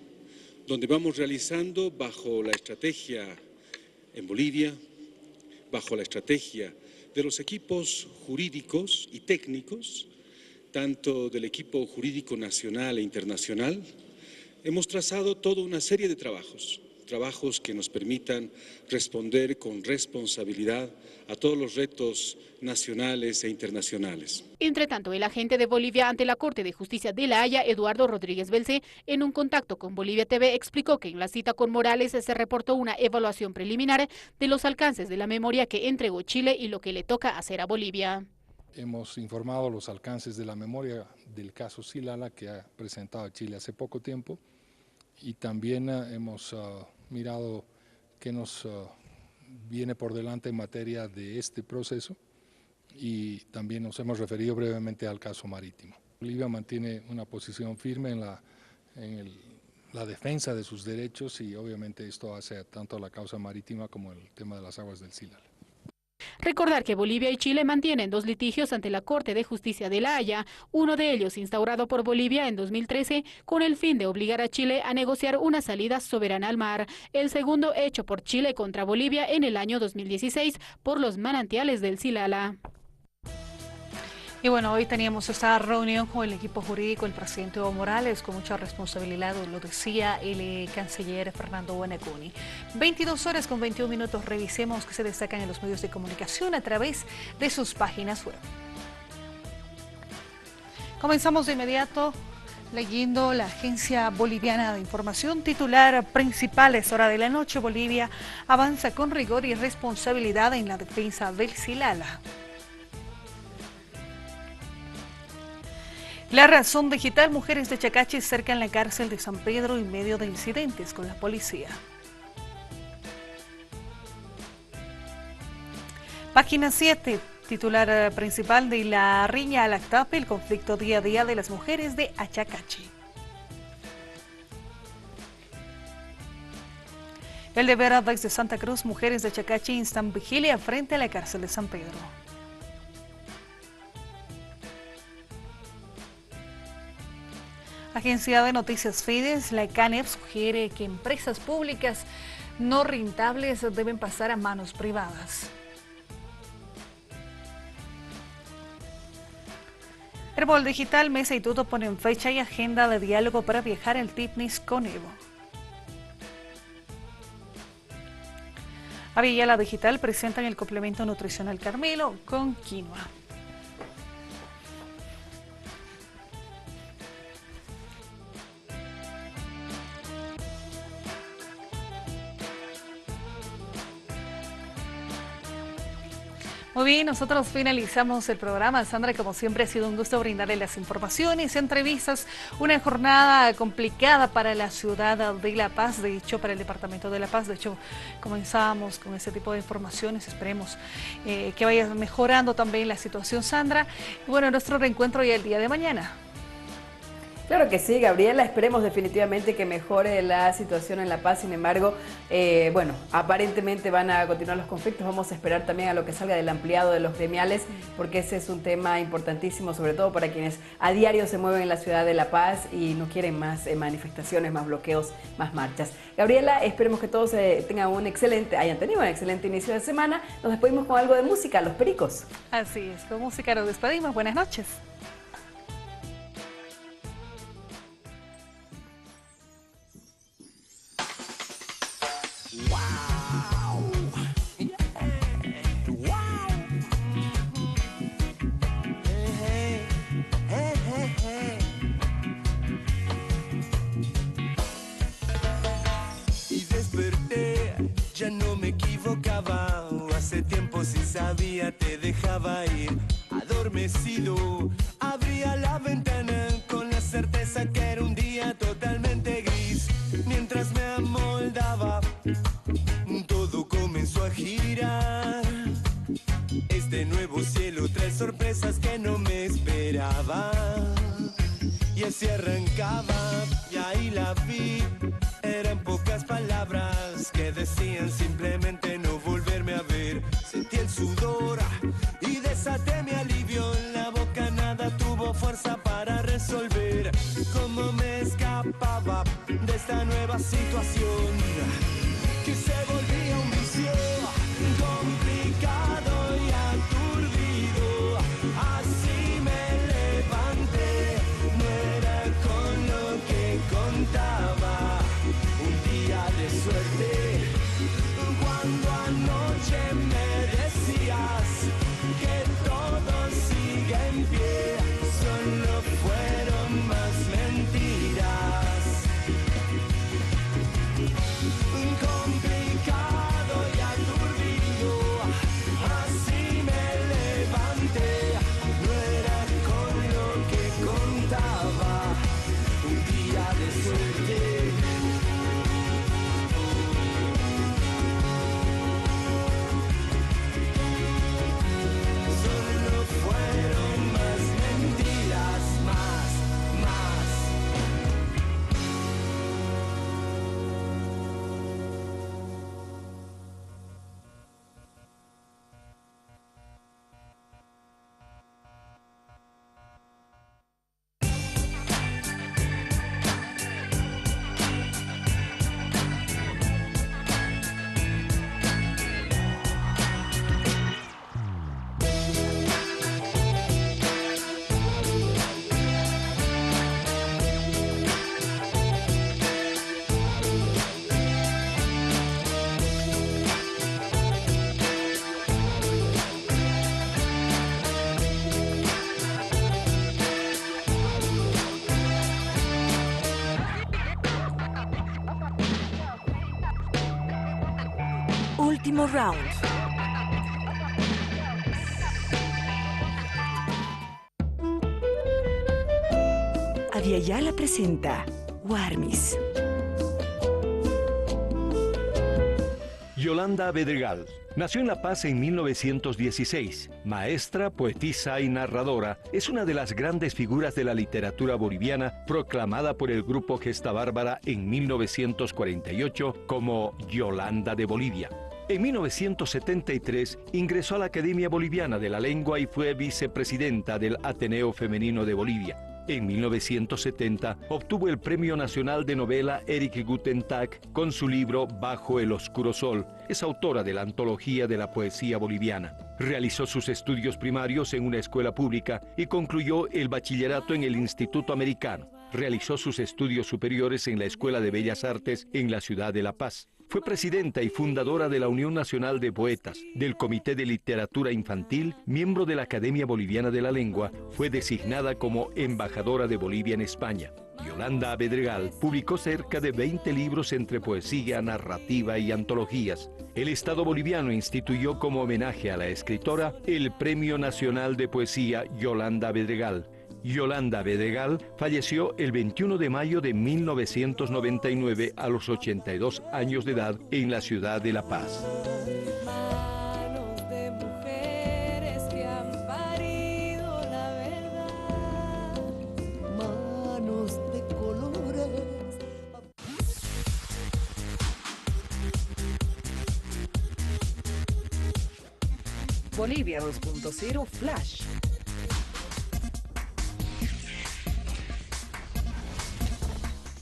donde vamos realizando bajo la estrategia en Bolivia, bajo la estrategia de los equipos jurídicos y técnicos, tanto del equipo jurídico nacional e internacional, hemos trazado toda una serie de trabajos que nos permitan responder con responsabilidad a todos los retos nacionales e internacionales. Entre tanto, el agente de Bolivia ante la Corte de Justicia de La Haya, Eduardo Rodríguez Belcé, en un contacto con Bolivia TV, explicó que en la cita con Morales se reportó una evaluación preliminar de los alcances de la memoria que entregó Chile y lo que le toca hacer a Bolivia. Hemos informado los alcances de la memoria del caso Silala que ha presentado Chile hace poco tiempo y también hemos mirado qué nos viene por delante en materia de este proceso y también nos hemos referido brevemente al caso marítimo. Bolivia mantiene una posición firme en la defensa de sus derechos y obviamente esto hace tanto la causa marítima como el tema de las aguas del Silala. Recordar que Bolivia y Chile mantienen 2 litigios ante la Corte de Justicia de La Haya, uno de ellos instaurado por Bolivia en 2013 con el fin de obligar a Chile a negociar una salida soberana al mar, el segundo hecho por Chile contra Bolivia en el año 2016 por los manantiales del Silala. Y bueno, hoy teníamos esta reunión con el equipo jurídico, el presidente Evo Morales, con mucha responsabilidad, lo decía el canciller Fernando Guanacuni. 22 horas con 21 minutos, revisemos qué se destacan en los medios de comunicación a través de sus páginas web. Comenzamos de inmediato leyendo la Agencia Boliviana de Información, titular principal: es hora de la noche, Bolivia avanza con rigor y responsabilidad en la defensa del Silala. La Razón Digital: mujeres de Chacachi cercan la cárcel de San Pedro en medio de incidentes con la policía. Página 7, titular principal de la riña al Actape, el conflicto día a día de las mujeres de Achacachi. El Deber desde Santa Cruz: mujeres de Chacachi instan vigilia frente a la cárcel de San Pedro. Agencia de Noticias Fides: la CANEP sugiere que empresas públicas no rentables deben pasar a manos privadas. Herbol Digital: Mesa y Tuto ponen fecha y agenda de diálogo para viajar al TIPNIS con Evo. Aviala Digital: presentan el complemento nutricional Carmelo con quinoa. Muy bien, nosotros finalizamos el programa. Sandra, como siempre, ha sido un gusto brindarle las informaciones, entrevistas, una jornada complicada para la ciudad de La Paz, de hecho, para el departamento de La Paz. De hecho, comenzamos con ese tipo de informaciones. Esperemos que vaya mejorando también la situación, Sandra. Y bueno, nuestro reencuentro ya el día de mañana. Claro que sí, Gabriela, esperemos definitivamente que mejore la situación en La Paz. Sin embargo, bueno, aparentemente van a continuar los conflictos. Vamos a esperar también a lo que salga del ampliado de los gremiales, porque ese es un tema importantísimo, sobre todo para quienes a diario se mueven en la ciudad de La Paz y no quieren más manifestaciones, más bloqueos, más marchas. Gabriela, esperemos que todos hayan tenido un excelente inicio de semana. Nos despedimos con algo de música, Los Pericos. Así es, con música nos despedimos. Buenas noches. Ya no me equivocaba, hace tiempo si sabía te dejaba ir. Adormecido, abría la ventana con tocaba y ahí la vi. Eran pocas palabras que decían simplemente no volverme a ver. Sentí el sudor y desaté mi alivio. La boca nada tuvo fuerza para resolver cómo me escapaba de esta nueva situación que se volvía un vicio complicado y aturdido. Así me levanté, no era con lo que contaba. Un día de suerte, cuando anoche me decías que todo sigue en pie, solo fueron más mentiras. Complicado y aturdido, así me levanté, no era con lo que contaba. Un día de suerte. Solo fueron más mentiras, más. Último round. Aviala presenta Warmis. Yolanda Bedregal nació en La Paz en 1916. Maestra, poetisa y narradora, es una de las grandes figuras de la literatura boliviana, proclamada por el grupo Gesta Bárbara en 1948 como Yolanda de Bolivia. En 1973 ingresó a la Academia Boliviana de la Lengua y fue vicepresidenta del Ateneo Femenino de Bolivia. En 1970 obtuvo el Premio Nacional de Novela Erich Guten Tag con su libro Bajo el Oscuro Sol. Es autora de la antología de la poesía boliviana. Realizó sus estudios primarios en una escuela pública y concluyó el bachillerato en el Instituto Americano. Realizó sus estudios superiores en la Escuela de Bellas Artes en la ciudad de La Paz. Fue presidenta y fundadora de la Unión Nacional de Poetas, del Comité de Literatura Infantil, miembro de la Academia Boliviana de la Lengua, fue designada como embajadora de Bolivia en España. Yolanda Bedregal publicó cerca de 20 libros entre poesía, narrativa y antologías. El Estado boliviano instituyó como homenaje a la escritora el Premio Nacional de Poesía Yolanda Bedregal. Yolanda Bedregal falleció el 21 de mayo de 1999 a los 82 años de edad en la ciudad de La Paz. Manos de mujeres que han parido la verdad, manos de colores. Bolivia 2.0 Flash.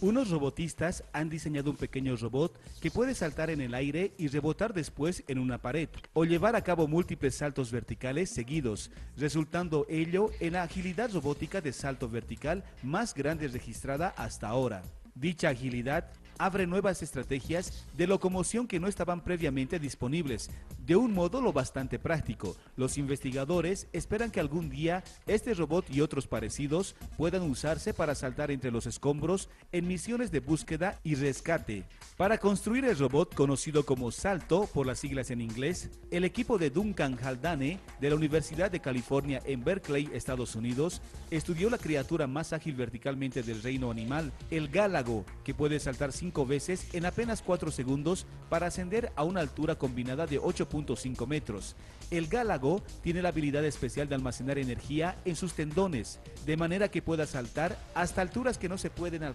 Unos robotistas han diseñado un pequeño robot que puede saltar en el aire y rebotar después en una pared, o llevar a cabo múltiples saltos verticales seguidos, resultando ello en la agilidad robótica de salto vertical más grande registrada hasta ahora. Dicha agilidad abre nuevas estrategias de locomoción que no estaban previamente disponibles, de un modo lo bastante práctico. Los investigadores esperan que algún día este robot y otros parecidos puedan usarse para saltar entre los escombros en misiones de búsqueda y rescate. Para construir el robot, conocido como Salto por las siglas en inglés, el equipo de Duncan Haldane de la Universidad de California en Berkeley, Estados Unidos, estudió la criatura más ágil verticalmente del reino animal, el gálago, que puede saltar sin 5 veces en apenas 4 segundos para ascender a una altura combinada de 8.5 metros. El gálago tiene la habilidad especial de almacenar energía en sus tendones, de manera que pueda saltar hasta alturas que no se pueden alcanzar